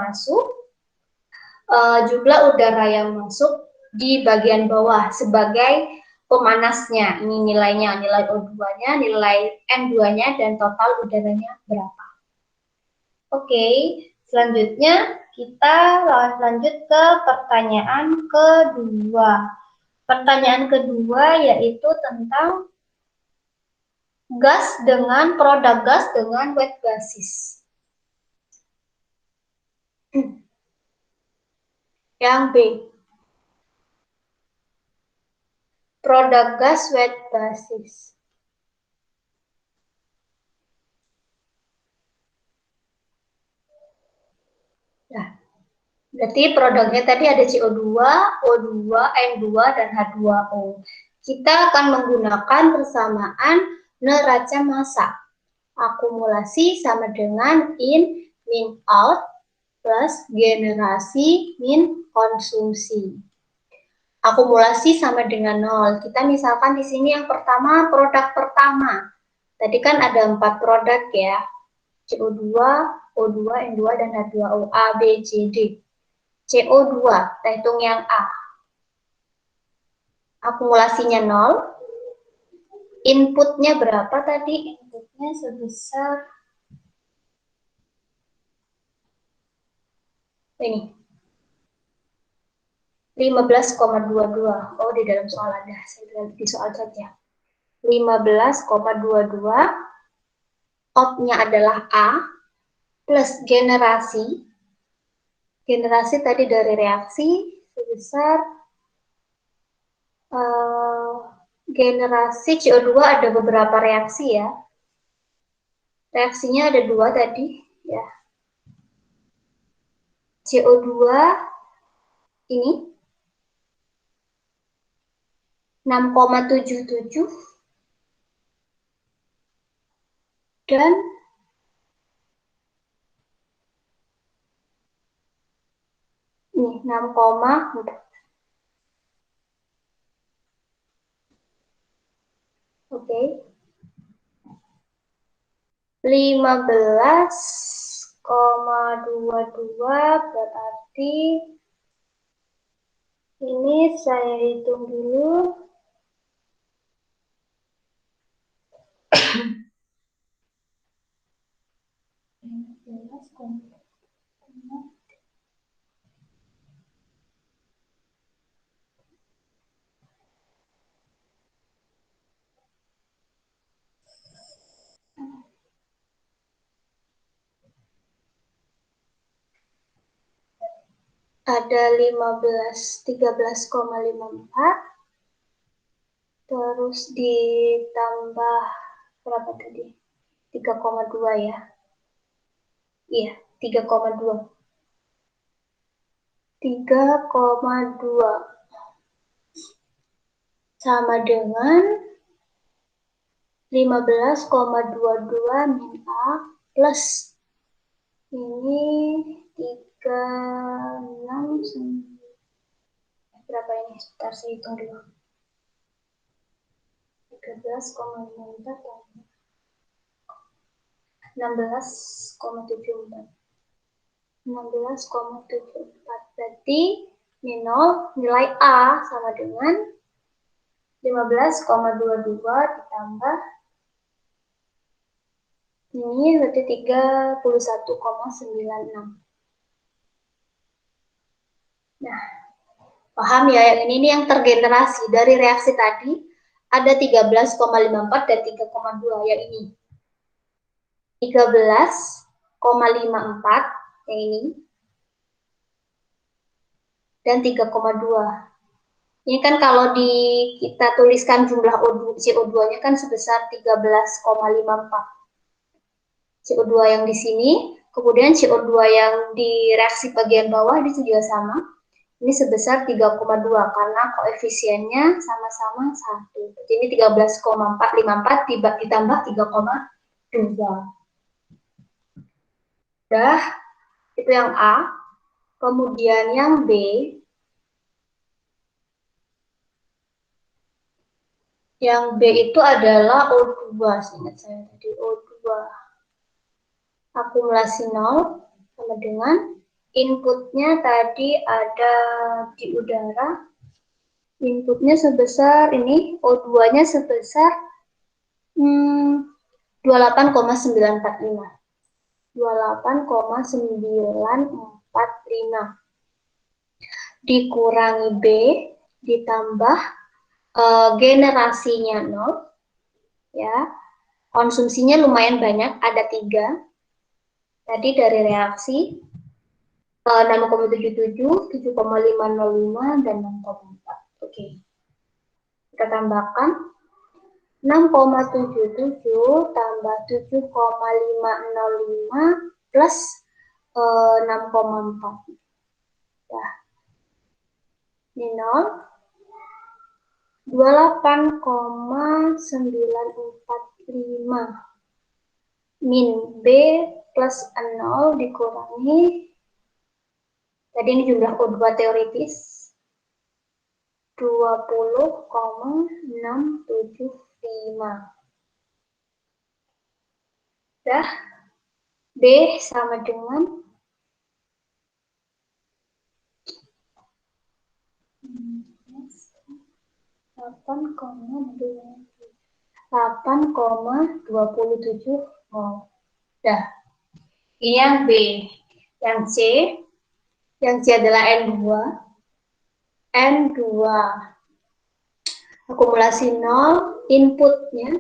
masuk di bagian bawah sebagai pemanasnya. Ini nilainya, nilai O2-nya, nilai N2-nya, dan total udaranya berapa. Oke, selanjutnya kita lanjut ke pertanyaan kedua. Pertanyaan kedua yaitu tentang produk gas dengan wet gases. Yang B. Produk gas wet gases. Nah, berarti produknya tadi ada CO2, O2, N2, dan H2O. Kita akan menggunakan persamaan neraca massa. Akumulasi sama dengan in min out plus generasi min konsumsi. Akumulasi sama dengan 0. Kita misalkan di sini yang pertama, produk pertama. Tadi kan ada 4 produk ya. CO2, O2, N2, dan H2O. A, B, C, D. CO2, kita hitung yang A. Akumulasinya 0. Inputnya berapa tadi? Inputnya sebesar ini. 15,22. Oh, di dalam soal ada. Saya lihat di soal saja. 15,22. Outnya adalah A plus generasi. Generasi tadi dari reaksi sebesar generasi CO2 ada beberapa reaksi ya. Reaksinya ada 2 tadi ya. CO2 ini 6,77 dan ini 6,4. Oke. 15,22 berarti ini saya hitung dulu. Ada 13,54, terus ditambah berapa tadi? 3,2 ya. Iya, 3,2. 3,2 sama dengan 15,22 min A plus ini 36 berapa ini? Sebentar saya hitung dulu. 13,54 16,74. 16,74 berarti nilai A sama dengan 15,22 ditambah Ini berarti 31,96. Nah, paham ya, yang ini yang tergenerasi dari reaksi tadi ada 13,54 dan 3,2 yang ini. 13,54 yang ini dan 3,2. Ini kan kalau kita tuliskan jumlah CO2-nya kan sebesar 13,54. CO2 yang di sini, kemudian CO2 yang di reaksi bagian bawah itu juga sama. Ini sebesar 3,2 karena koefisiennya sama-sama 1. Jadi ini 13,454 ditambah 3,2. Udah, itu yang A. Kemudian yang B. Yang B itu adalah O2, ingat saya tadi O2. Akumulasi 0 sama dengan inputnya tadi ada di udara. Inputnya sebesar ini, O2-nya sebesar 28,945. 28,945 dikurangi B ditambah generasinya 0 ya. Konsumsinya lumayan banyak, ada 3. Tadi dari reaksi 6,77, 7,505 dan 6,4. Oke. Kita tambahkan 6,77 tambah 7,505 plus 6,4. Nah, ini 0. 28,945 min B plus 0 dikurangi, tadi ini jumlah O2 teoritis, 20,675. Dah, B sama dengan 8,27 mol. Dah, ini yang B. Yang C adalah N2. N2 akumulasi 0, inputnya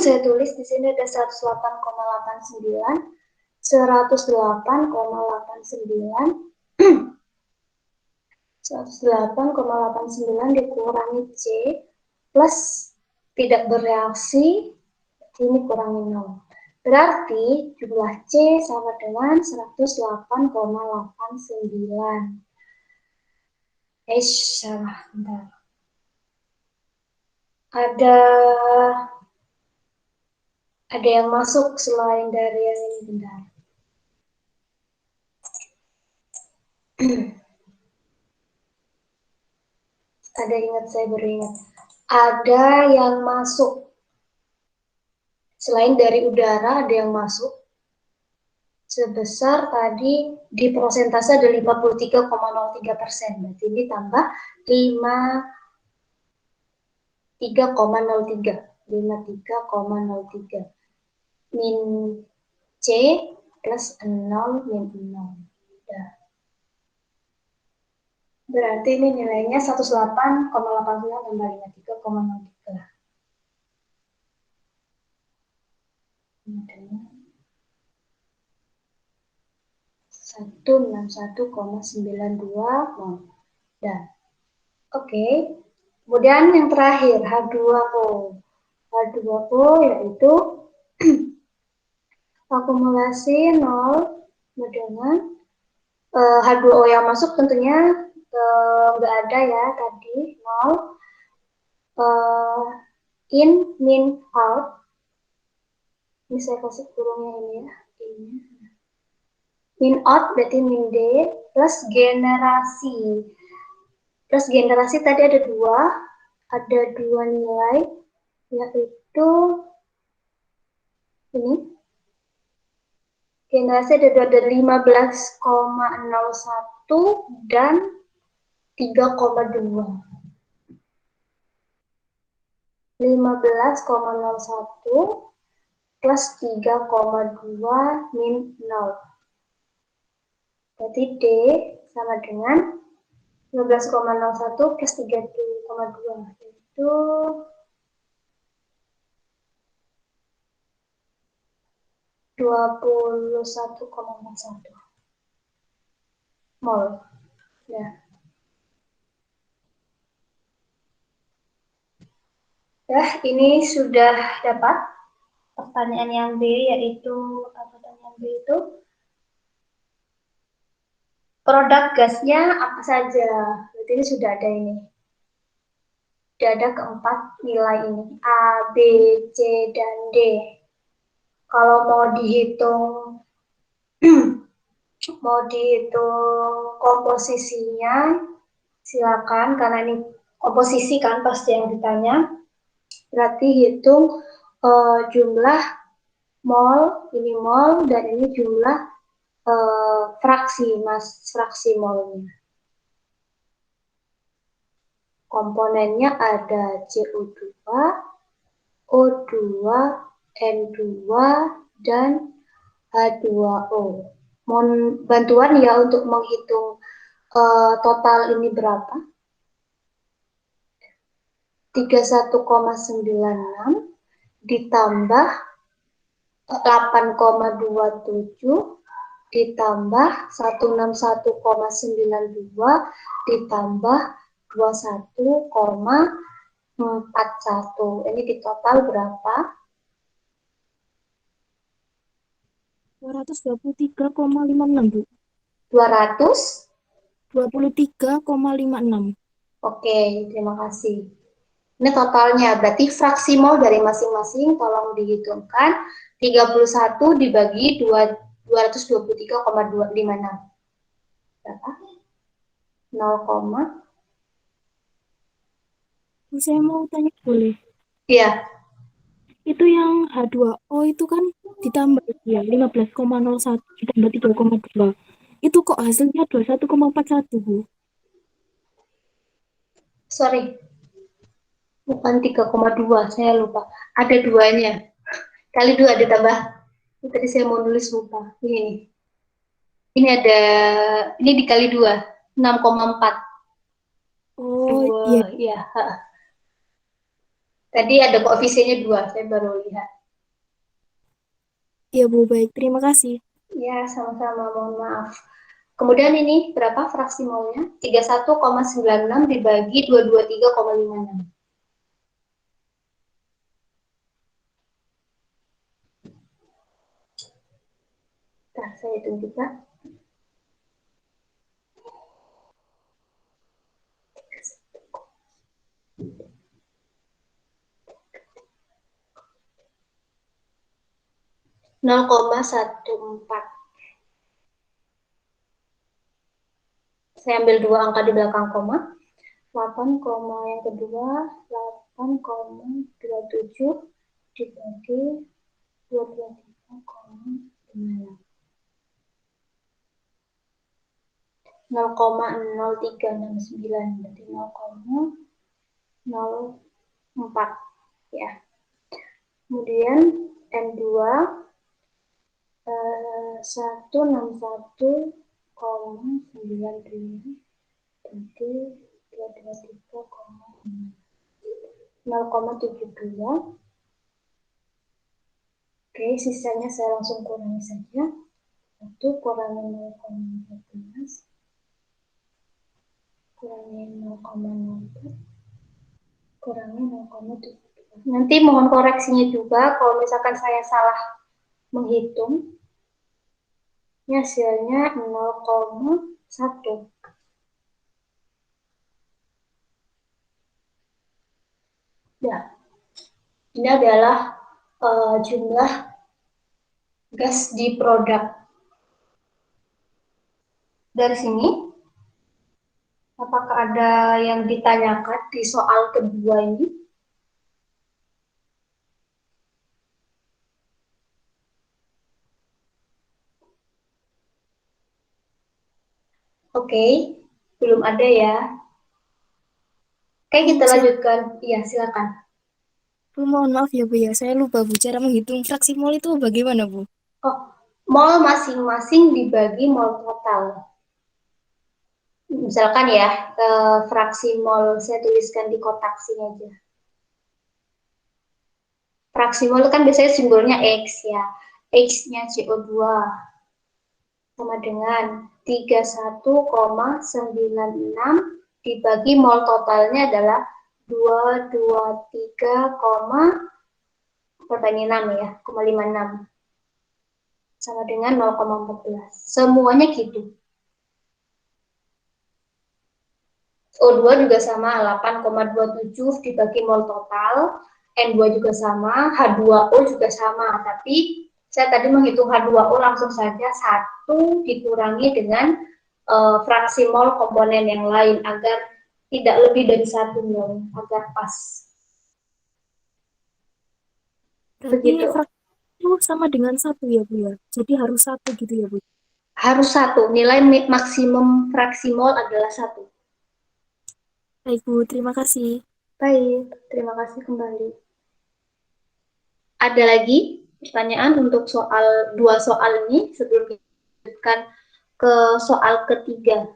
saya tulis di sini ada 108,89, 108,89 dikurangi C plus tidak bereaksi, ini kurangi 0. Berarti jumlah C sama dengan 108,89. Salah, bentar. Ada yang masuk selain dari yang ini, bentar. Saya baru ingat. Ada yang masuk. Selain dari udara, ada yang masuk. Sebesar tadi di persentase ada 53,03%. Berarti ini tambah 53,03. 53,03. Min C plus 0 min 0. Udah. Berarti ini nilainya 108,89 tambah 53,03. 161,92 mol. Dan oke. Kemudian yang terakhir H2O. H2O yaitu akumulasi 0 dengan H2O yang masuk tentunya nggak ada ya tadi 0 in min out. Ini saya kasih kurungnya ini ya. Ini. Min out berarti min D plus generasi. Plus generasi tadi ada dua nilai, yaitu ini. Generasi ada 15,01 dan 3,2. 15,01 plus 3,2 min 0. Berarti D sama dengan 15,01 plus 3,2, yaitu 21,41 mol. Ya. Ini sudah dapat pertanyaan yang B, yaitu pertanyaan B itu produk gasnya apa saja. Berarti ini sudah ada ini. Sudah ada keempat nilai ini, A, B, C, dan D. Kalau mau dihitung komposisinya, silakan, karena ini komposisi kan pasti yang ditanya. Berarti hitung jumlah mol, ini mol, dan ini jumlah fraksi molnya. Komponennya ada CO2, O2, N2, dan H2O. Mohon bantuan ya untuk menghitung total ini berapa? 31,96 ditambah 8,27 ditambah 161,92 ditambah 21,41. Ini di total berapa? 223,56, Bu. 200? 23,56. Oke, terima kasih. Ini totalnya, berarti fraksi mol dari masing-masing tolong dihitungkan. 31 dibagi 223,256. Berapa? 0, Saya mau tanya, boleh? iya. Itu yang H2O itu kan ditambah ya 15,01 ditambah 3,2. Itu kok hasilnya 21,41, Bu? Sorry, bukan 3,2, saya lupa. Ada duanya. Kali 2 ditambah. Tadi saya mau nulis lupa. Ini ada, ini dikali 2, 6,4. Oh, 2, iya. ya. Tadi ada koefisiennya 2, saya baru lihat. Iya, Bu, baik. Terima kasih. Ya, sama-sama, mohon maaf. Kemudian ini berapa fraksi molnya? 31,96 dibagi 223,56. Nah, saya hitung juga. 0,14. Saya ambil 2 angka di belakang koma. 8, yang kedua 8,27 dibagi 23,56. 0,0369, berarti 0,04 ya. Kemudian N2 161,95 berarti 0,72. Oke, sisanya saya langsung kurangi saja. 1 kurangi 0,14 kurangi 0,04 kurangi 0,72. Nanti mohon koreksinya juga kalau misalkan saya salah menghitung. Ini hasilnya 0,1. Ya, ini adalah jumlah gas di produk. Dari sini, apakah ada yang ditanyakan di soal kedua ini? Oke, belum ada ya. Oke, kita lanjutkan. Iya, silakan. Bu, mohon maaf ya Bu ya, saya lupa Bu, cara menghitung fraksi mol itu bagaimana Bu? Oh, mol masing-masing dibagi mol total. Misalkan ya, fraksi mol saya tuliskan di kotak sini aja. Fraksi mol kan biasanya simbolnya X ya. X-nya CO2 sama dengan 31,96 dibagi mol totalnya adalah 223, pertanyaan 6 ya, 56 sama dengan 0,14. Semuanya gitu. O2 juga sama, 8,27 dibagi mol total, N2 juga sama, H2O juga sama, tapi saya tadi menghitung H2O langsung saja 1 dikurangi dengan fraksi mol komponen yang lain agar tidak lebih dari 1 mol, agar pas. Berarti Begitu. fraksi itu sama dengan 1 ya Bu ya, jadi harus 1 gitu ya Bu? Harus 1, nilai maksimum fraksi mol adalah 1. Baik Bu, terima kasih. Baik, terima kasih kembali. Ada lagi pertanyaan untuk dua soal ini sebelum kita lanjutkan ke soal ketiga?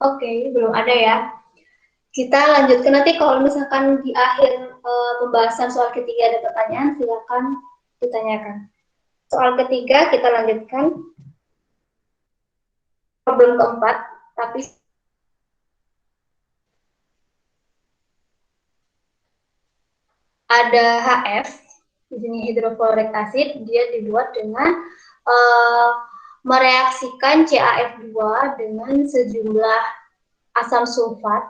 Oke, belum ada ya. Kita lanjutkan nanti kalau misalkan di akhir pembahasan soal ketiga ada pertanyaan, silakan ditanyakan. Soal ketiga kita lanjutkan problem keempat, tapi ada HF, di sini hidrofluorik acid, dia dibuat dengan mereaksikan CaF2 dengan sejumlah asam sulfat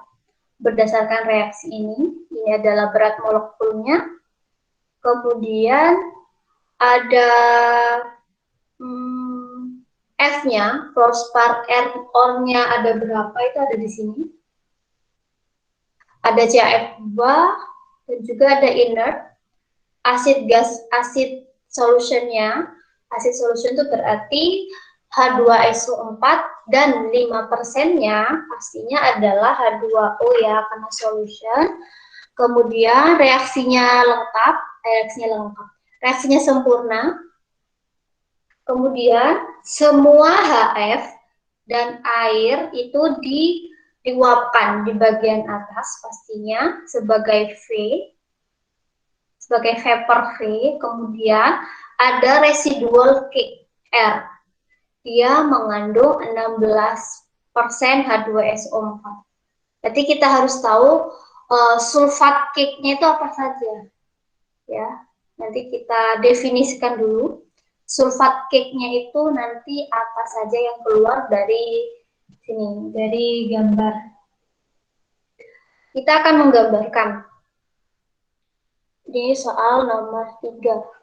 berdasarkan reaksi ini. Ini adalah berat molekulnya. Kemudian ada F-nya, fluorspar R-nya ada berapa, itu ada di sini. Ada CaF2 dan juga ada inert. Acid solutionnya, acid solution itu berarti H2SO4 dan 5%-nya pastinya adalah H2O ya, karena solution. Kemudian reaksinya sempurna. Kemudian semua HF dan air itu diuapkan di bagian atas pastinya sebagai vapor V. Kemudian ada residual R. Dia mengandung 16% H2SO4. Jadi kita harus tahu sulfat cake-nya itu apa saja. Ya, nanti kita definisikan dulu. Sulfat cake-nya itu nanti apa saja yang keluar dari sini, dari gambar. Kita akan menggambarkan. Ini soal nomor 3.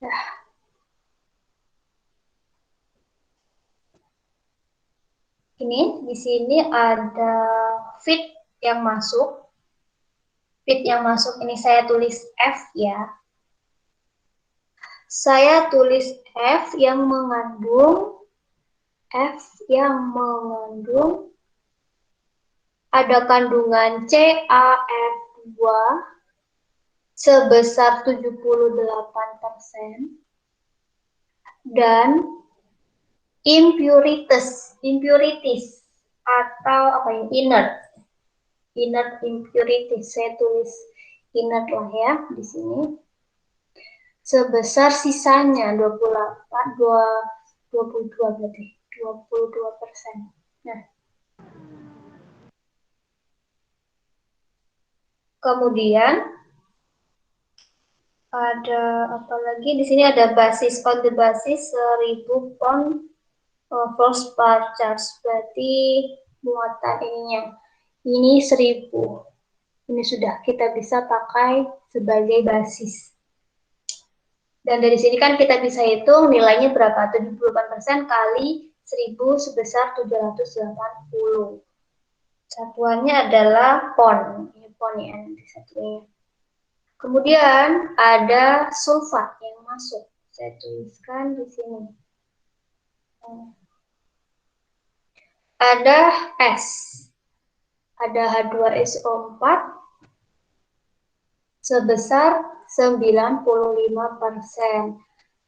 Nah, ini di sini ada feed yang masuk. Feed yang masuk ini saya tulis F ya. Saya tulis F yang mengandung ada kandungan CaF2 sebesar 78% dan impurities atau apa ya, inert impurities, saya tulis inert lah ya di sini, sebesar sisanya 22 berarti 22%. Nah, kemudian ada apa lagi di sini, ada basis, on the basis 1000 pound fluorspar charge, berarti muatan ininya ini 1000. Ini sudah kita bisa pakai sebagai basis. Dan dari sini kan kita bisa hitung nilainya berapa, 78% kali 1000 sebesar 780. Satuannya adalah pound. Ini pound ya, nanti satunya. Kemudian ada sulfat yang masuk. Saya tuliskan di sini. Ada S. Ada H2SO4 sebesar 95%.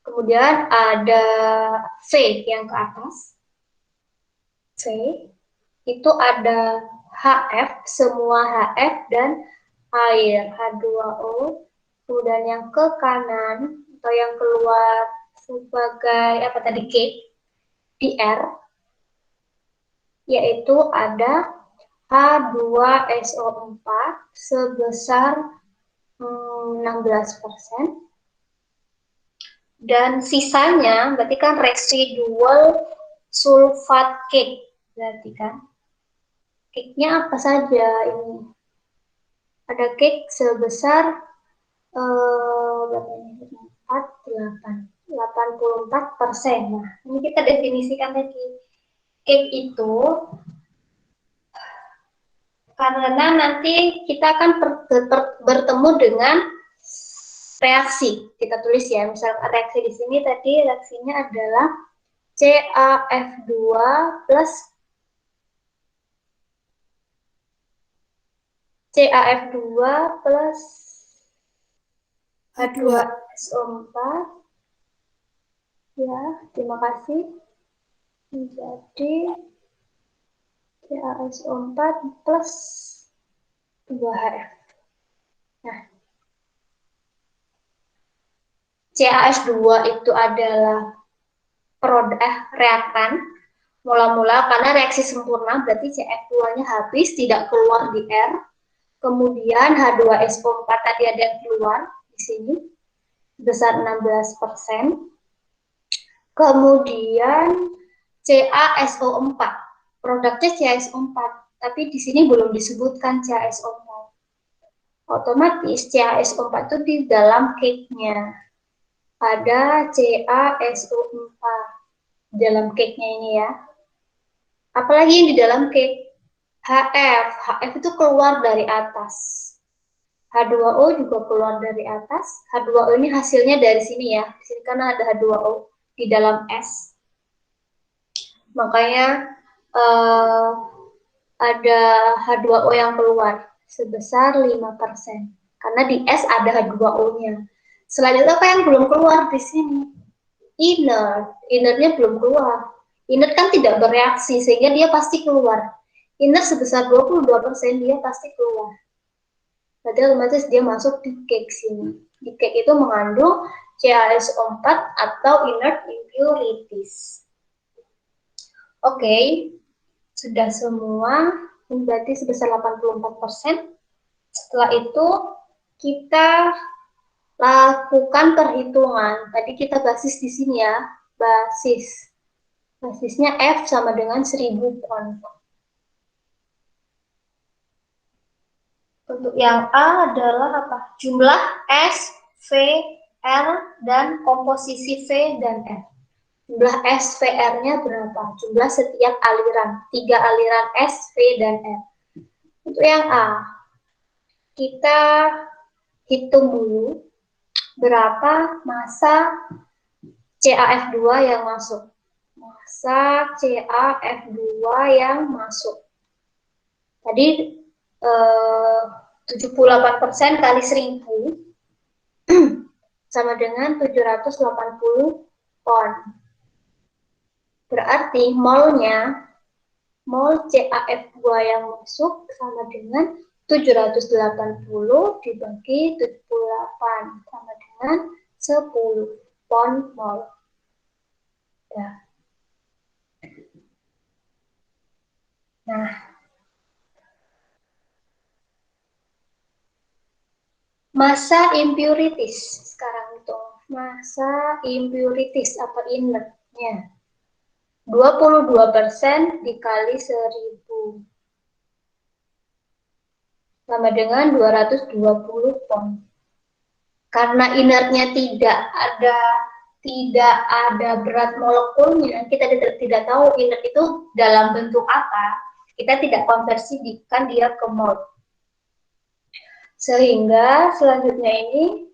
Kemudian ada V yang ke atas. V itu ada HF, semua HF dan air, H2O. Kemudian yang ke kanan atau yang keluar sebagai apa tadi cake di R, yaitu ada H2SO4 sebesar 16%. Dan sisanya berarti kan residual sulfat cake. Berarti kan cake-nya apa saja ini? Ada cake sebesar 84%. Nah, ini kita definisikan lagi. Cake itu karena nanti kita akan bertemu dengan reaksi. Kita tulis ya, misal reaksi di sini tadi reaksinya adalah CaF2 plus CaF2 plus H2SO4. Ya, terima kasih. Jadi CaSO4 plus 2HF. Nah, CaH2 itu adalah reaktan mula-mula karena reaksi sempurna berarti CF2-nya habis, tidak keluar di R. Kemudian H2SO4 tadi ada yang keluar di sini besar 16%. Kemudian CaSO4, produknya CaSO4, tapi di sini belum disebutkan CaSO4. Otomatis CaSO4 itu di dalam cake-nya. Ada CaSO4 dalam cake-nya ini ya. Apalagi yang di dalam cake? HF. HF itu keluar dari atas. H2O juga keluar dari atas. H2O ini hasilnya dari sini ya. Di sini karena ada H2O di dalam S. Makanya ada H2O yang keluar sebesar 5%. Karena di S ada H2O-nya. Selain itu apa yang belum keluar di sini? Inertnya belum keluar. Inert kan tidak bereaksi sehingga dia pasti keluar. Inert sebesar 22% dia pasti keluar. Berarti otomatis dia masuk di cake sini. Di cake itu mengandung CaSO4 atau inert impurities. Oke, sudah semua. Ini berarti sebesar 84%. Setelah itu kita lakukan perhitungan. Tadi kita basis di sini ya, basisnya F sama dengan 1000 pound. Untuk yang A adalah apa? Jumlah S, V, R, dan komposisi V dan R. Jumlah S, V, R-nya berapa? Jumlah setiap aliran. 3 aliran S, V, dan R. Untuk yang A, kita hitung dulu berapa massa CaF2 yang masuk. Massa CaF2 yang masuk. Tadi 78% kali 1000 sama dengan 780 pon. Berarti mol CaF2 yang masuk sama dengan 780 dibagi 78 sama dengan 10 pon mol. Ya. Nah, massa impurities sekarang itu. Massa impurities apa inertnya? 22% dikali 1000 sama dengan 220 pon. Karena inertnya tidak ada berat molekulnya, kita tidak tahu inert itu dalam bentuk apa. Kita tidak konversikan dia ke mol. Sehingga selanjutnya ini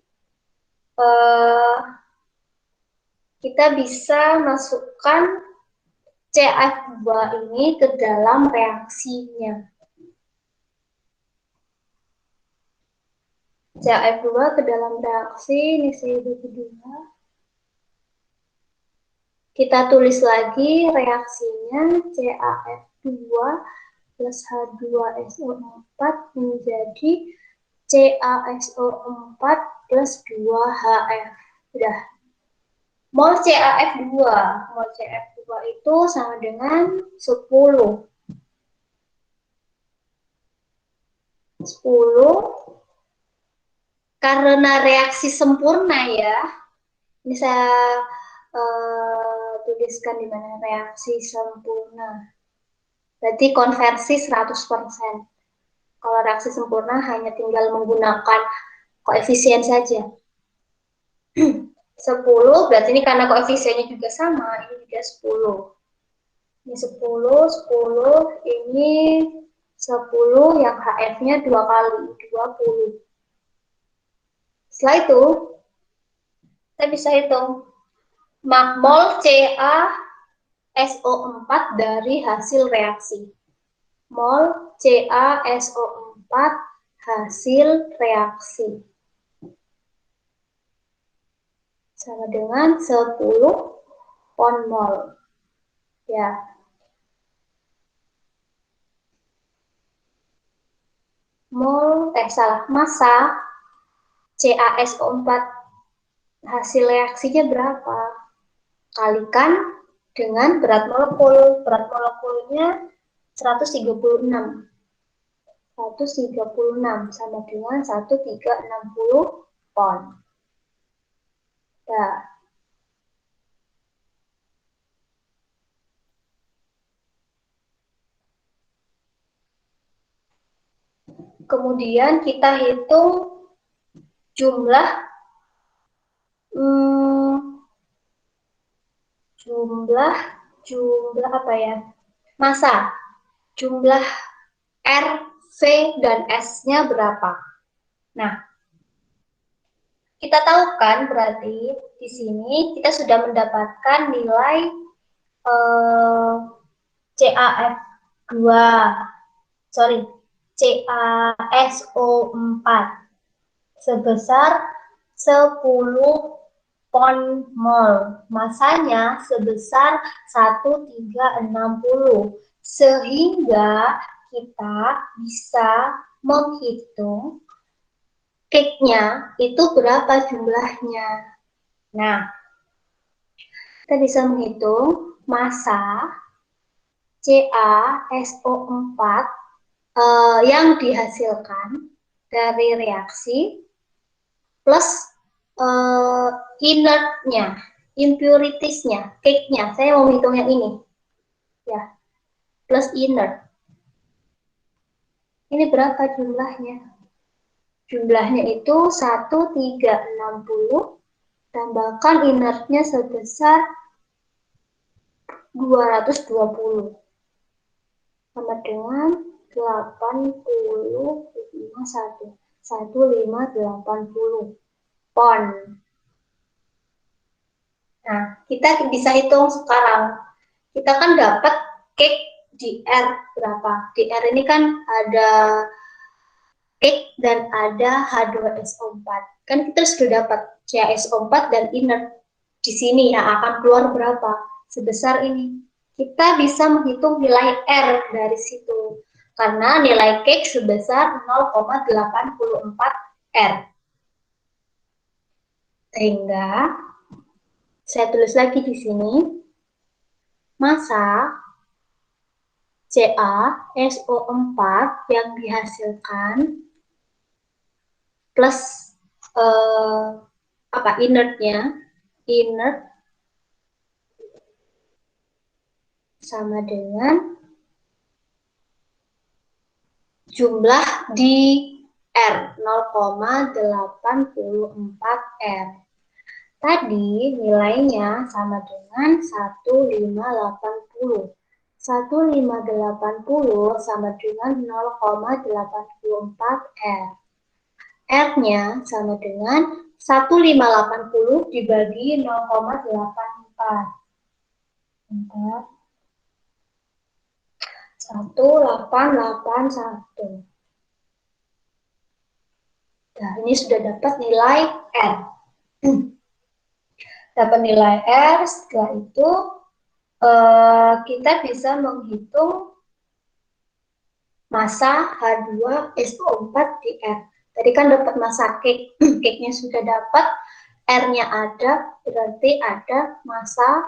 kita bisa masukkan CF2 ini ke dalam reaksinya. CF2 ke dalam reaksi, ini CO2. Kita tulis lagi reaksinya CaF2 plus H2SO4 menjadi CaSO4 plus 2HF. Udah. Mol CaF2. Mol CaF2 itu sama dengan 10. 10 karena reaksi sempurna ya. Ini saya tuliskan di mana reaksi sempurna. Berarti konversi 100%. Kalau reaksi sempurna hanya tinggal menggunakan koefisien saja. 10, berarti ini karena koefisiennya juga sama, ini juga 10. Ini 10, 10, ini 10 yang HF-nya 2 kali, 20. Setelah itu, kita bisa hitung mol CaSO4 dari hasil reaksi. Mol CaSO4 hasil reaksi. Sama dengan 10 pon mol. Ya. Massa CaSO4 hasil reaksinya berapa? Kalikan dengan berat molekul. Berat molekulnya 136. 136 sama dengan 1360 pon. Nah, kemudian kita hitung jumlah apa ya? Massa. Jumlah R, V, dan S-nya berapa? Nah, kita tahu kan berarti di sini kita sudah mendapatkan nilai CaSO4 sebesar 10 pon mol. Masanya sebesar 1360. Sehingga kita bisa menghitung cake-nya itu berapa jumlahnya. Nah, kita bisa menghitung massa CaSO4 yang dihasilkan dari reaksi plus inertnya, impuritiesnya, cake-nya. Saya mau hitung yang ini. Ya, plus inert. Ini berapa jumlahnya? Jumlahnya itu 1360 tambahkan inertnya sebesar 220 sama dengan 1580 pon. Nah, kita bisa hitung sekarang. Kita kan dapat cake di R berapa? Di R ini kan ada cake dan ada H2SO4. Kan kita sudah dapat CaSO4 dan inert. Di sini yang akan keluar berapa? Sebesar ini. Kita bisa menghitung nilai R dari situ. Karena nilai cake sebesar 0,84 R. Sehingga, saya tulis lagi di sini, massa CaSO4 yang dihasilkan plus inertnya, inert sama dengan jumlah di R 0,84 R. Tadi nilainya sama dengan 1580. 1580 sama dengan 0,84 R. R-nya sama dengan 1580 dibagi 0,84. 1881. Nah, ini sudah dapat nilai R. Dapat nilai R, setelah itu kita bisa menghitung massa H2SO4 di R. Tadi kan dapat massa cake, cake-nya sudah dapat, R-nya ada, berarti ada massa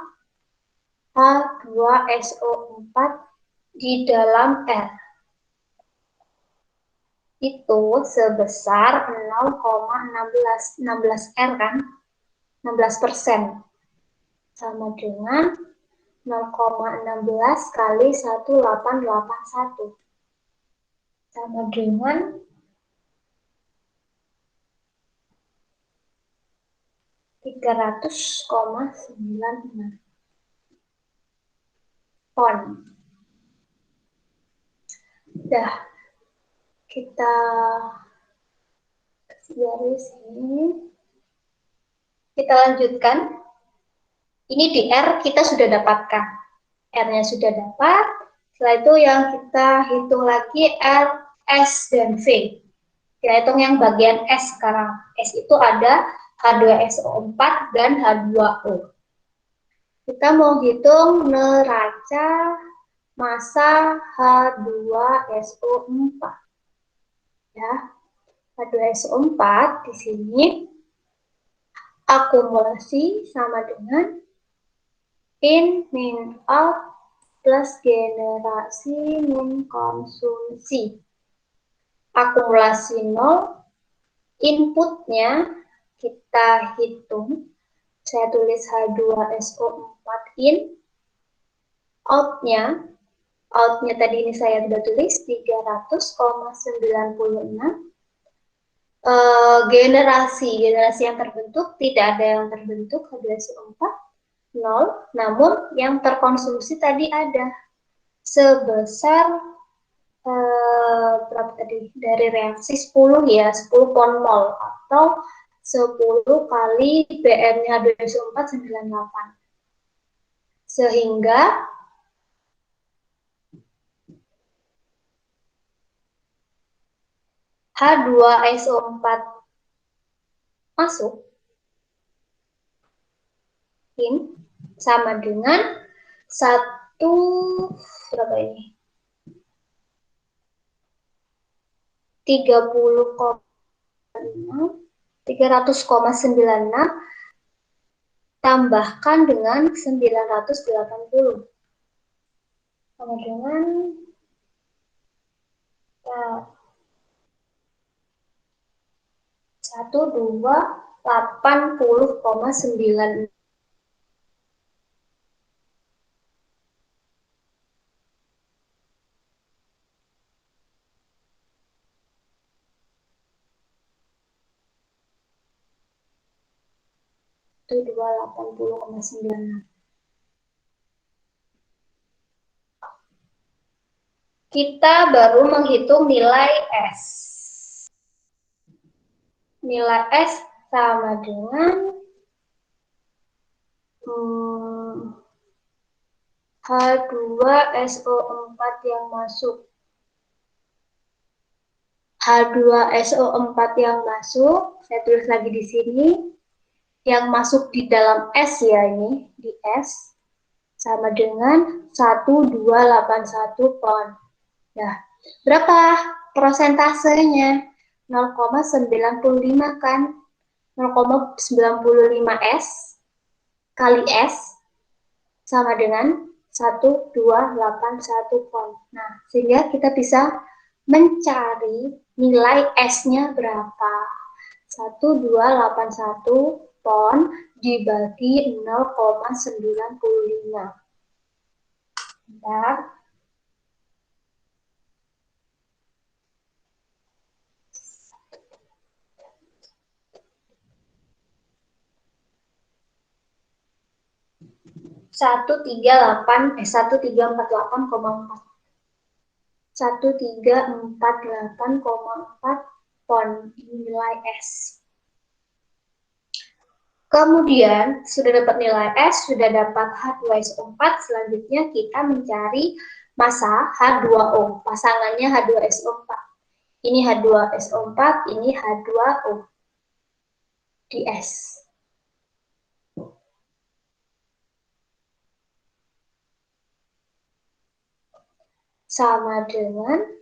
H2SO4 di dalam R. Itu sebesar 0,16 R kan, 16%. Sama dengan 0,16 kali 1881. Sama dengan 300,96 ton. Dah, kita garis ini. Kita lanjutkan. Ini di R kita sudah dapatkan. R-nya sudah dapat. Setelah itu yang kita hitung lagi R, S, dan V. Kita hitung yang bagian S sekarang. S itu ada H2SO4 dan H2O. Kita mau hitung neraca massa H2SO4. Ya, H2SO4 di sini akumulasi sama dengan in min out plus generasi min konsumsi. Akumulasi 0, inputnya kita hitung. Saya tulis H2SO4 in, outnya tadi ini saya sudah tulis 300,96. Generasi yang terbentuk tidak ada yang terbentuk H2SO4 0, namun yang terkonsumsi tadi ada sebesar berapa tadi dari reaksi 10 ya, 10 pon mol atau 10 kali BM-nya H2SO4 98. Sehingga H2SO4 masuk in sama dengan 300,96 tambahkan dengan 980 sama dengan 1280,9. Itu 280,9. Kita baru menghitung nilai S. Nilai S sama dengan H2SO4 yang masuk. H2SO4 yang masuk, saya tulis lagi di sini, yang masuk di dalam S ya ini, di S, sama dengan 1281 pon. Nah, berapa persentasenya? 0,95 kan? 0,95 S kali S sama dengan 1281 pon. Nah, sehingga kita bisa mencari nilai S-nya berapa. 1281 pon dibagi 0,95. Bentar. Satu tiga empat delapan koma empat. 1348,4 pon nilai S. Kemudian sudah dapat nilai S, sudah dapat H2SO4, selanjutnya kita mencari massa H2O, pasangannya H2SO4. Ini H2SO4, ini H2O di S. Sama dengan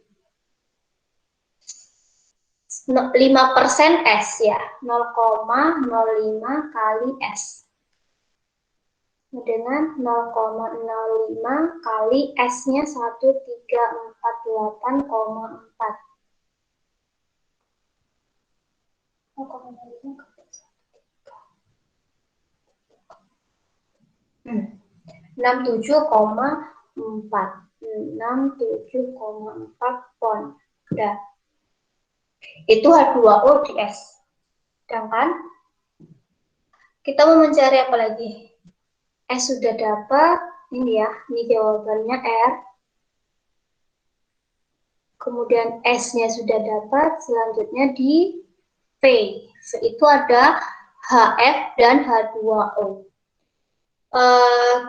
5% S ya, 0,05 kali S. Dengan 0,05 kali S-nya 1348,4. 67,4 pon. Udah. Itu H2O di S. Sedangkan kita mau mencari apa lagi? S sudah dapat, ini ya, ini jawabannya R. Kemudian S-nya sudah dapat, selanjutnya di V. V itu ada HF dan H2O.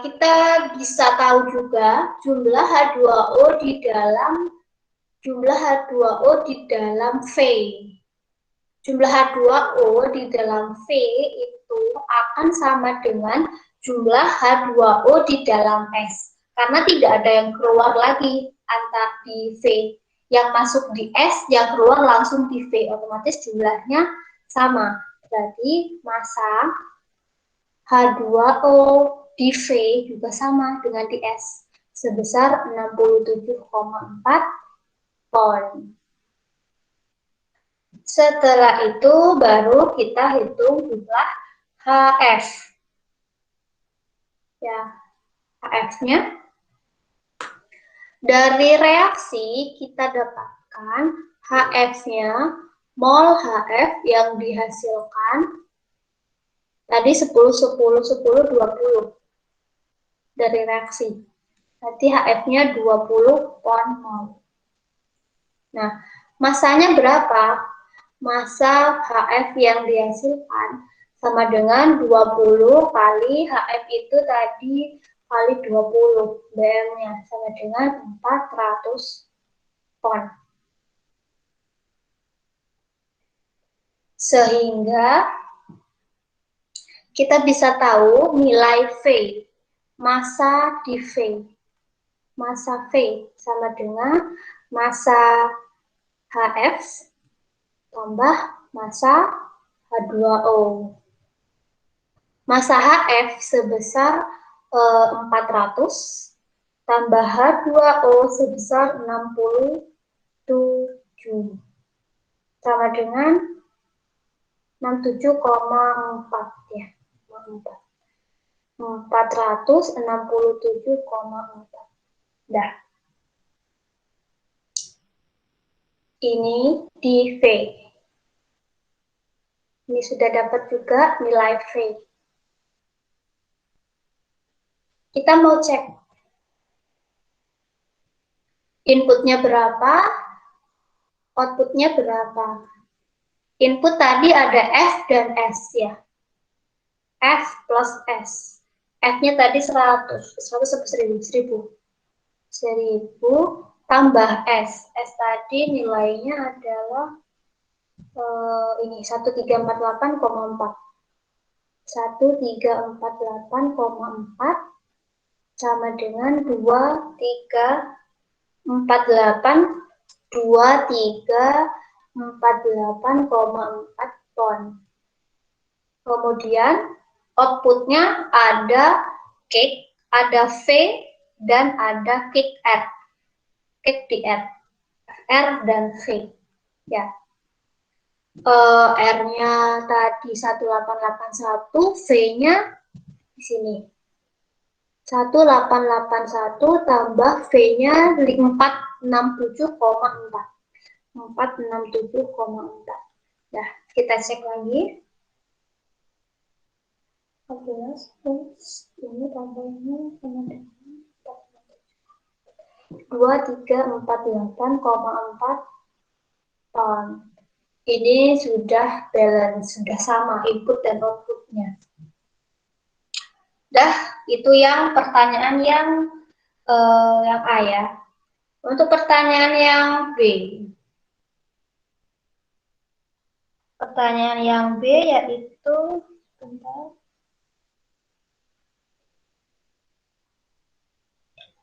Kita bisa tahu juga jumlah H2O di dalam V. Jumlah H2O di dalam V itu akan sama dengan jumlah H2O di dalam S. Karena tidak ada yang keluar lagi antara di V. Yang masuk di S, yang keluar langsung di V. Otomatis jumlahnya sama. Berarti massa H2O di V juga sama dengan di S. Sebesar 67,4 pon. Setelah itu baru kita hitung jumlah HF. Ya, HF-nya. Dari reaksi kita dapatkan HF-nya, mol HF yang dihasilkan tadi 10, 10, 10, 20 dari reaksi. Berarti HF-nya 20 pon mol. Nah, masanya berapa? Massa HF yang dihasilkan sama dengan 20 kali HF itu tadi kali 20. BM-nya sama dengan 400 pon. Sehingga kita bisa tahu nilai V, massa di V. Massa V sama dengan massa HF tambah massa H2O. Massa HF sebesar 400 tambah H2O sebesar 67. Sama dengan 67,4 ya. 467,4. Dah. Ini di V. Ini sudah dapat juga nilai V. Kita mau cek inputnya berapa, outputnya berapa. Input tadi ada F dan S ya. F plus S. F-nya tadi 100. 100 sampai 1000. 1000 tambah S. S tadi nilainya adalah ini 1348,4. 1348,4 sama dengan 2348,4 pon. Kemudian outputnya ada cake, ada V, dan ada cake R. Cake di R. R dan V. Ya. R-nya tadi 1881, V-nya di sini. 1881 tambah V-nya 467,4. 467,4. Nah, kita cek lagi. 14 plus ini tambahnya sama dengan 2348,4 ton. Ini sudah balance, sudah sama input dan outputnya. Dah, itu yang pertanyaan yang A ya. Untuk pertanyaan yang B. Pertanyaan yang B yaitu tentang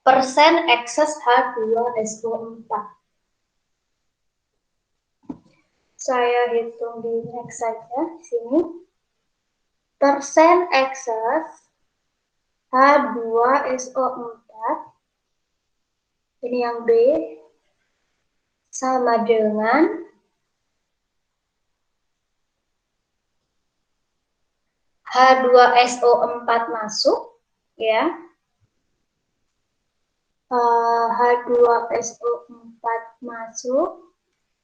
persen ekses H2SO4. Saya hitung di next saja di sini. Persen ekses H2SO4 ini yang B sama dengan H2SO4 masuk ya. H2SO4 masuk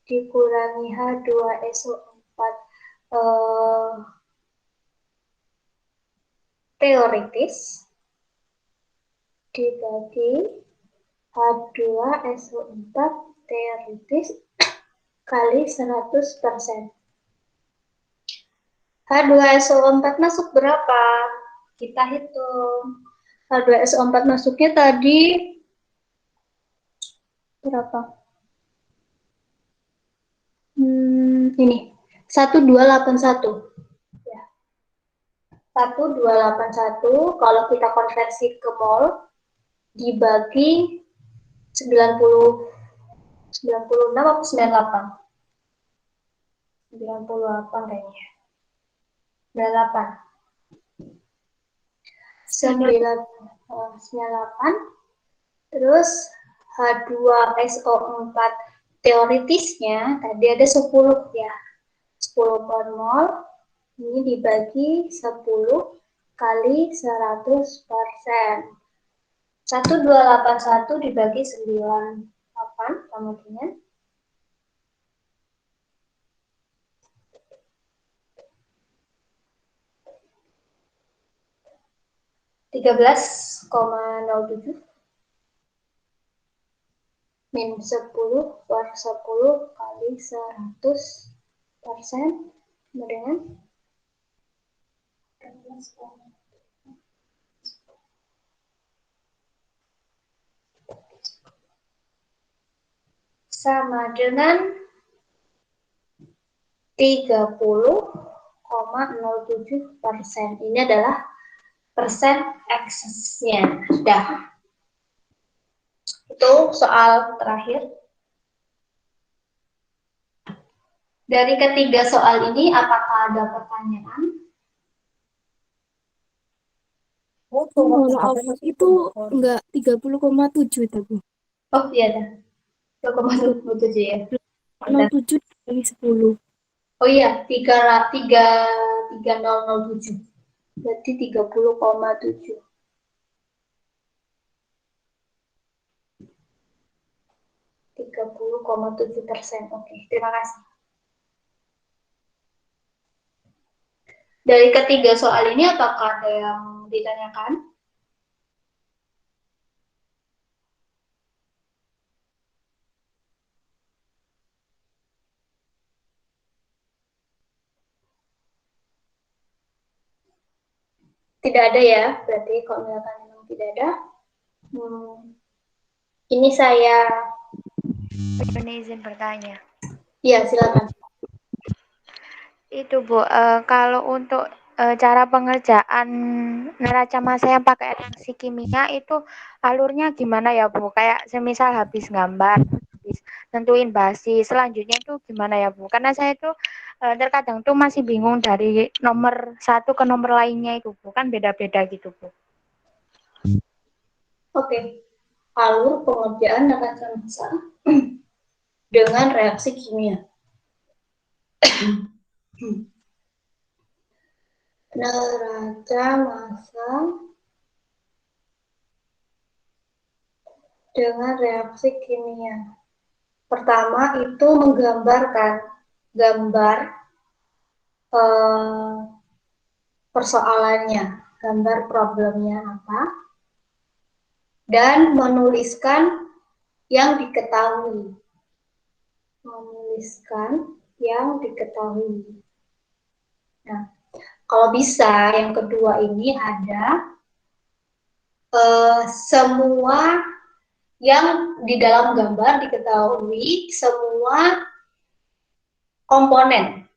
dikurangi H2SO4 teoritis dibagi H2SO4 teoritis kali 100%. H2SO4 masuk berapa? Kita hitung. H2SO4 masuknya tadi berapa? Ini 1281. Ya. 1281 kalau kita konversi ke mol dibagi 90 96 atau 98? 98 kayaknya. 98. Terus H2SO4 teoritisnya tadi ada 10 ya. 10 per mol ini dibagi 10 kali 100%. 1281 dibagi 98 kemudian 13,07 min 10 per 10 kali 100% kemudian sama dengan 30,07%. Ini adalah persen eksesnya. Dah. Itu soal terakhir. Dari ketiga soal ini, apakah ada pertanyaan? Itu enggak 30,7 itu, Bu. Oh iya dah. 2,7 ya. 07 dari 10. Oh iya, 3007. Berarti 30,7. 30,7%. Oke, terima kasih. Dari ketiga soal ini, apakah ada yang ditanyakan? Tidak ada ya, berarti kalau misalkan memang tidak ada, ini saya izin bertanya. Iya, silakan. Itu Bu, kalau untuk cara pengerjaan neraca massa yang pakai reaksi kimia itu alurnya gimana ya Bu? Kayak semisal habis gambar, habis tentuin basis, selanjutnya itu gimana ya Bu? Karena saya itu terkadang tuh masih bingung dari nomor satu ke nomor lainnya itu Bu, kan beda-beda gitu Bu. Oke, alur pengerjaan neraca massa dengan reaksi kimia. Neraca massa dengan reaksi kimia. Pertama itu menggambarkan gambar persoalannya, gambar problemnya apa, dan menuliskan yang diketahui. Menuliskan yang diketahui. Nah, kalau bisa yang kedua ini ada semua yang di dalam gambar diketahui semua komponen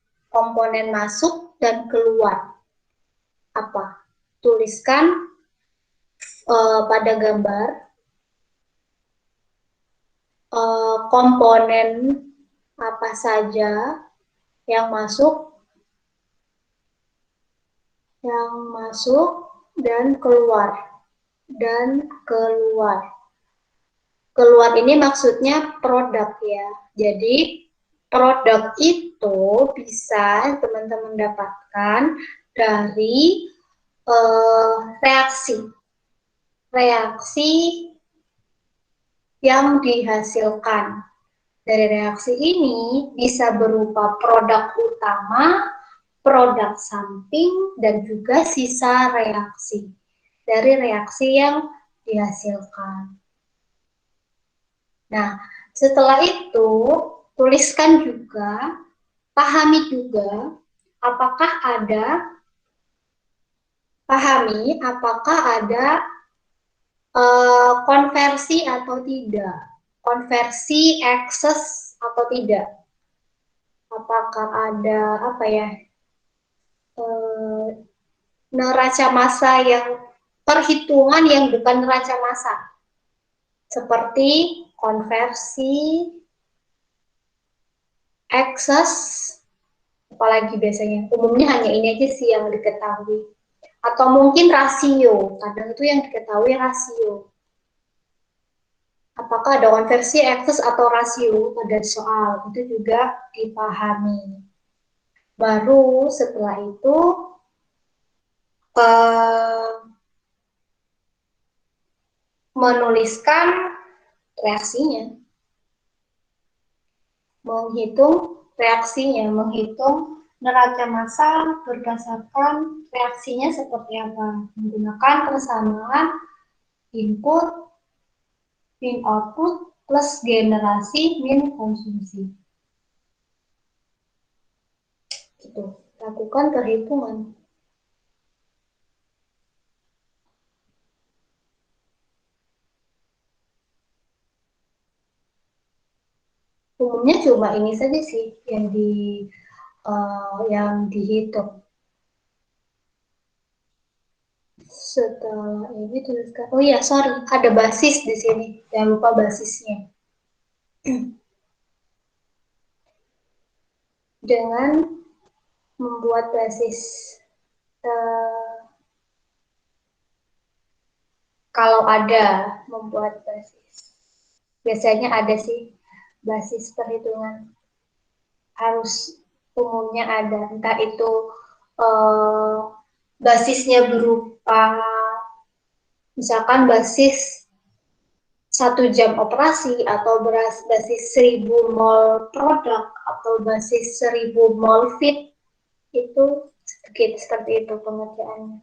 masuk dan keluar. Apa? Tuliskan pada gambar komponen apa saja yang masuk dan keluar. Keluar ini maksudnya produk ya. Jadi produk itu bisa teman-teman dapatkan dari reaksi yang dihasilkan. Dari reaksi ini bisa berupa produk utama, produk samping, dan juga sisa reaksi dari reaksi yang dihasilkan. Nah, setelah itu tuliskan juga, pahami juga apakah ada konversi atau tidak, konversi ekses atau tidak, apakah ada neraca massa yang perhitungan yang bukan neraca massa, seperti konversi, ekses, apalagi biasanya, umumnya hanya ini aja sih yang diketahui. Atau mungkin rasio, kadang itu yang diketahui rasio. Apakah ada konversi, ekses, atau rasio pada soal, itu juga dipahami. Baru setelah itu menuliskan reaksinya, menghitung neraca massa berdasarkan reaksinya seperti apa, menggunakan persamaan input min output plus generasi min konsumsi. Gitu. Lakukan perhitungan. Umumnya cuma ini saja sih yang dihitung. Setelah ini tuliskan. Oh iya, sorry, ada basis di sini. Jangan lupa basisnya. Dengan membuat basis. Kalau ada membuat basis. Biasanya ada sih basis perhitungan. Harus umumnya ada. Entah itu basisnya berupa misalkan basis 1 jam operasi atau basis 1000 mol produk atau basis 1000 mol feed, itu sedikit seperti itu pengerjaannya.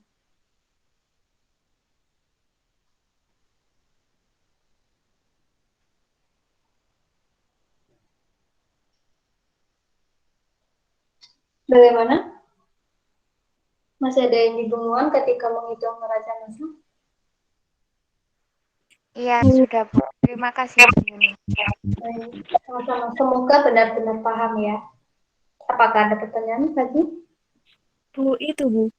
Bagaimana? Masih ada yang dibingungkan ketika menghitung neraca massa? Iya, sudah Bu. Terima kasih Bu Yuni. Sama-sama. Semoga benar-benar paham ya. Apakah ada pertanyaan lagi? Bu, itu Bu,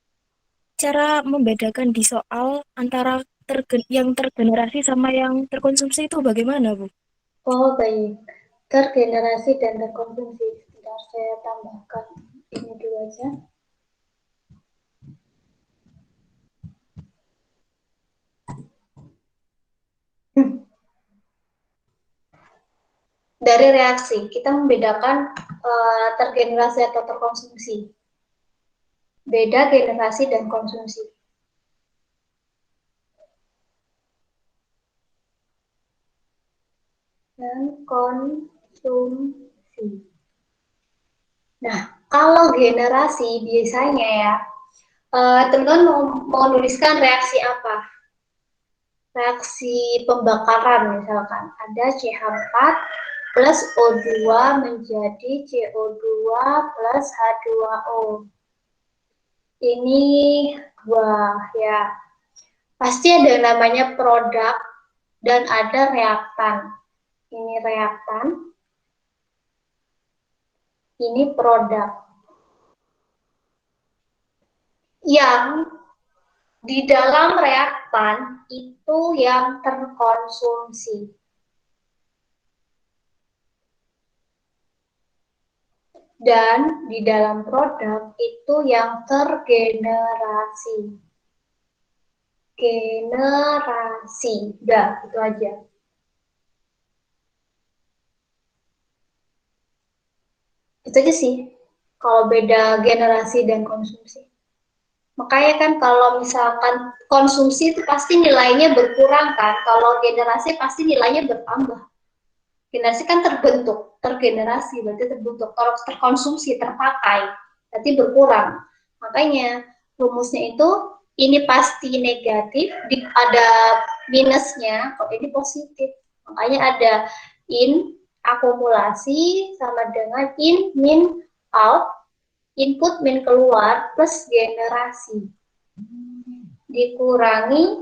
cara membedakan di soal antara yang tergenerasi sama yang terkonsumsi itu bagaimana, Bu? Oh, baik. Tergenerasi dan terkonsumsi. Sebentar saya tambahkan ini dulu aja. Dari reaksi, kita membedakan tergenerasi atau terkonsumsi. Beda generasi dan konsumsi. Dan konsumsi. Nah, kalau generasi biasanya ya, teman-teman mau menuliskan reaksi apa? Reaksi pembakaran misalkan, ada CH4 plus O2 menjadi CO2 plus H2O. Ini wah ya, pasti ada namanya produk dan ada reaktan. Ini reaktan, ini produk. Yang di dalam reaktan itu yang terkonsumsi. Dan di dalam produk itu yang tergenerasi. Generasi. Udah, itu aja. Itu aja sih. Kalau beda generasi dan konsumsi. Makanya kan kalau misalkan konsumsi itu pasti nilainya berkurang kan. Kalau generasi pasti nilainya bertambah. Generasi kan terbentuk, tergenerasi, berarti terbentuk. Kalau terkonsumsi, terpakai, berarti berkurang. Makanya rumusnya itu ini pasti negatif, ada minusnya, kalau ini positif. Makanya ada in akumulasi sama dengan in min out, input min keluar plus generasi. Dikurangi,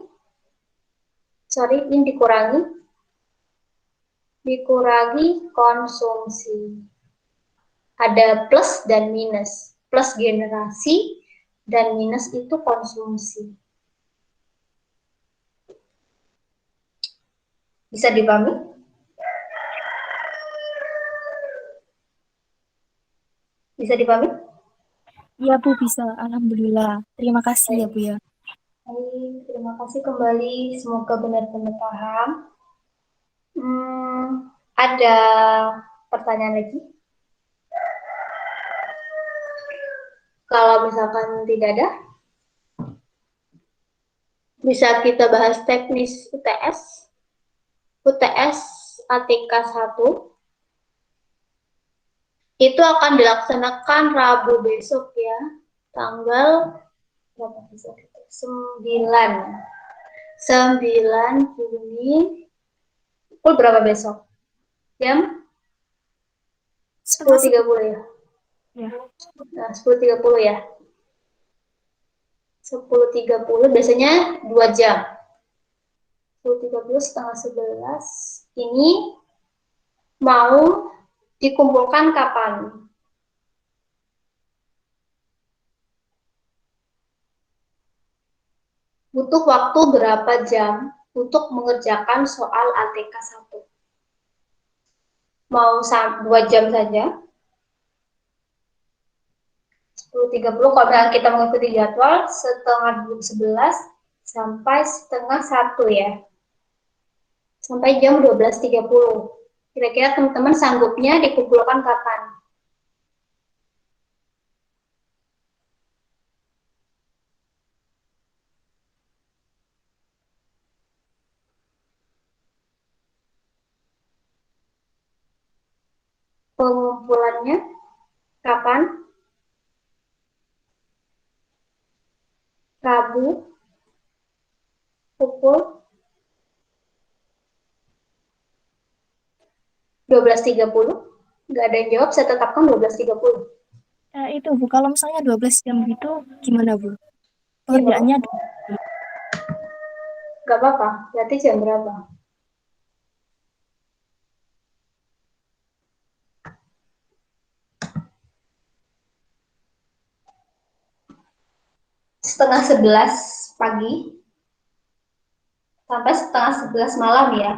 dikurangi konsumsi. Ada plus dan minus. Plus generasi dan minus itu konsumsi. Bisa dipahami? Bisa dipahami? Iya Bu, bisa. Alhamdulillah. Terima kasih ya Bu ya. Baik, terima kasih kembali. Semoga benar-benar paham. Ada pertanyaan lagi? Kalau misalkan tidak ada, bisa kita bahas teknis UTS. UTS ATK 1 itu akan dilaksanakan Rabu besok ya, tanggal berapa besok itu? 9 Juni. Pukul berapa besok? Jam 10.30 ya? Ya. Nah, 10.30 ya. 10.30 biasanya 2 jam. 10.30 setengah 11. Ini mau dikumpulkan kapan? Butuh waktu berapa jam untuk mengerjakan soal ATK 1? Mau 2 jam saja? 10.30 kalau misalnya kita mengikuti jadwal setengah 11 sampai setengah 1 ya. Sampai jam 12.30. Kira-kira teman-teman sanggupnya dikumpulkan kapan? Pengumpulannya kapan? Rabu pukul 12.30. Nggak ada yang jawab, saya tetapkan 12.30. Itu Bu, kalau misalnya 12 jam gitu gimana Bu? Iya, Pekerjaannya nggak apa-apa. Berarti jam berapa? Setengah 11 pagi sampai setengah 11 malam ya.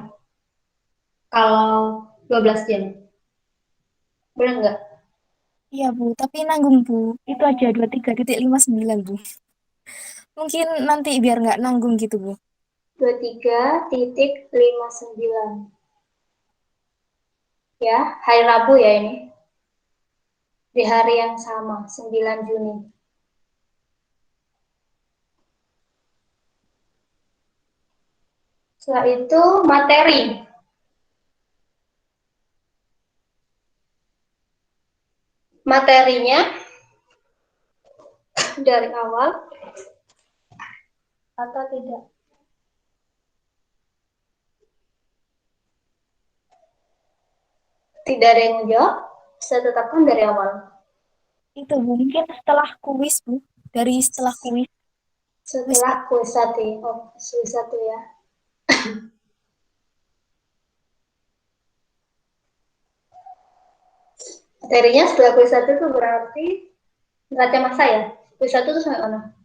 Kalau 12 jam. Benar nggak? iya Bu, tapi nanggung Bu. Itu aja 23.59 Bu. Mungkin nanti biar nggak nanggung gitu Bu. 23.59. Ya, hari Rabu ya ini. Di hari yang sama, 9 Juni. Setelah itu materi. Materinya dari awal atau tidak? Tidak ada yang menjawab, saya tetapkan dari awal. Itu Bu, mungkin setelah kuis Bu, dari setelah kuis. Setelah kuis 1, kuis 1 ya. Materinya setelah kuis 1 itu berarti neraca masa ya. Kuis 1 itu sampai mana?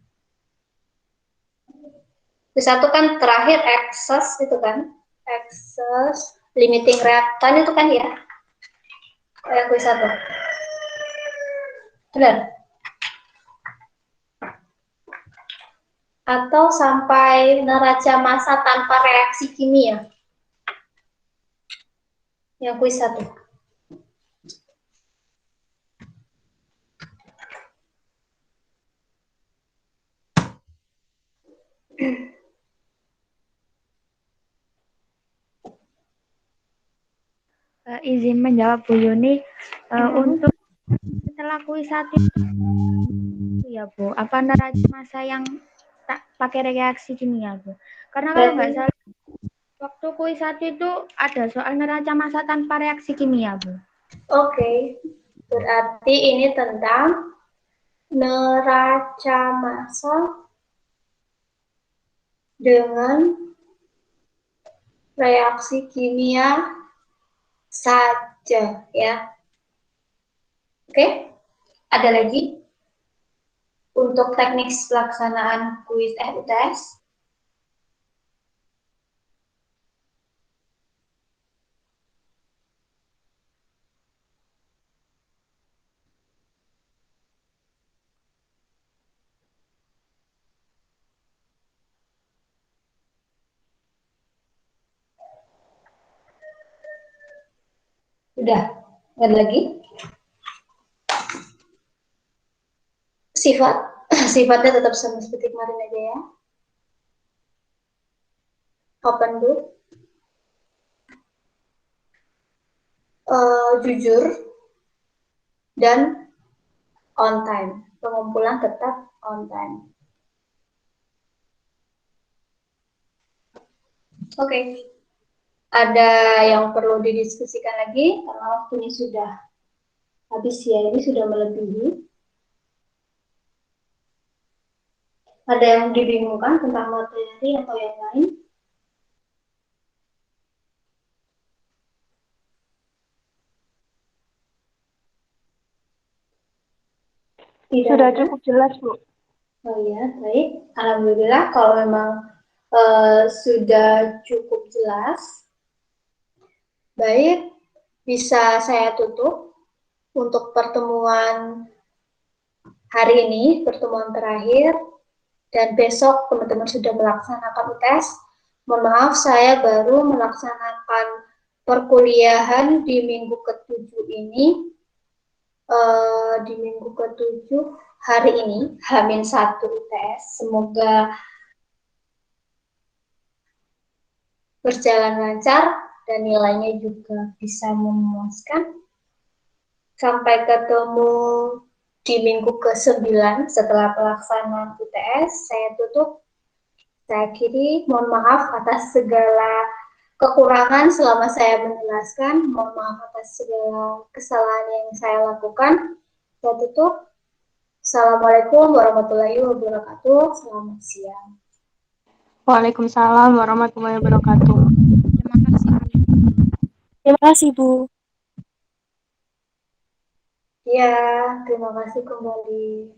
Kuis 1 kan terakhir excess itu kan. Excess, limiting reactant itu kan ya. Kuis 1. Benar? Atau sampai neraca massa tanpa reaksi kimia. Yang kuis 1. Izin menjawab Bu Yuni, untuk setelah kuis 1 ya Bu, apa neraca massa yang tak pakai reaksi kimia Bu? Karena kalau nggak salah waktu kuis 1 itu ada soal neraca massa tanpa reaksi kimia Bu. Oke, berarti ini tentang neraca massa dengan reaksi kimia saja ya. Oke, ada lagi untuk teknik pelaksanaan kuis UTS. Sudah, ada lagi? Sifatnya tetap sama seperti kemarin aja ya. Open book. Jujur dan on time. Pengumpulan tetap on time. Oke. Ada yang perlu didiskusikan lagi karena waktunya sudah habis ya, ini sudah melebihi. Ada yang dibingungkan tentang materi atau yang lain? Tidak Sudah ada? cukup jelas Bu. Oh ya, baik. Alhamdulillah kalau memang sudah cukup jelas. Baik, bisa saya tutup untuk pertemuan hari ini, pertemuan terakhir. Dan besok teman-teman sudah melaksanakan UTS. Mohon maaf, saya baru melaksanakan perkuliahan di minggu ke-7 ini. Di minggu ke-7 hari ini, H-1 UTS. Semoga berjalan lancar dan nilainya juga bisa memuaskan. Sampai ketemu di minggu ke-9 setelah pelaksanaan UTS. Saya tutup. Saya akhiri, mohon maaf atas segala kekurangan selama saya menjelaskan. Mohon maaf atas segala kesalahan yang saya lakukan. Saya tutup. Assalamualaikum warahmatullahi wabarakatuh. Selamat siang. Waalaikumsalam warahmatullahi wabarakatuh. Terima kasih Bu. Ya, terima kasih kembali.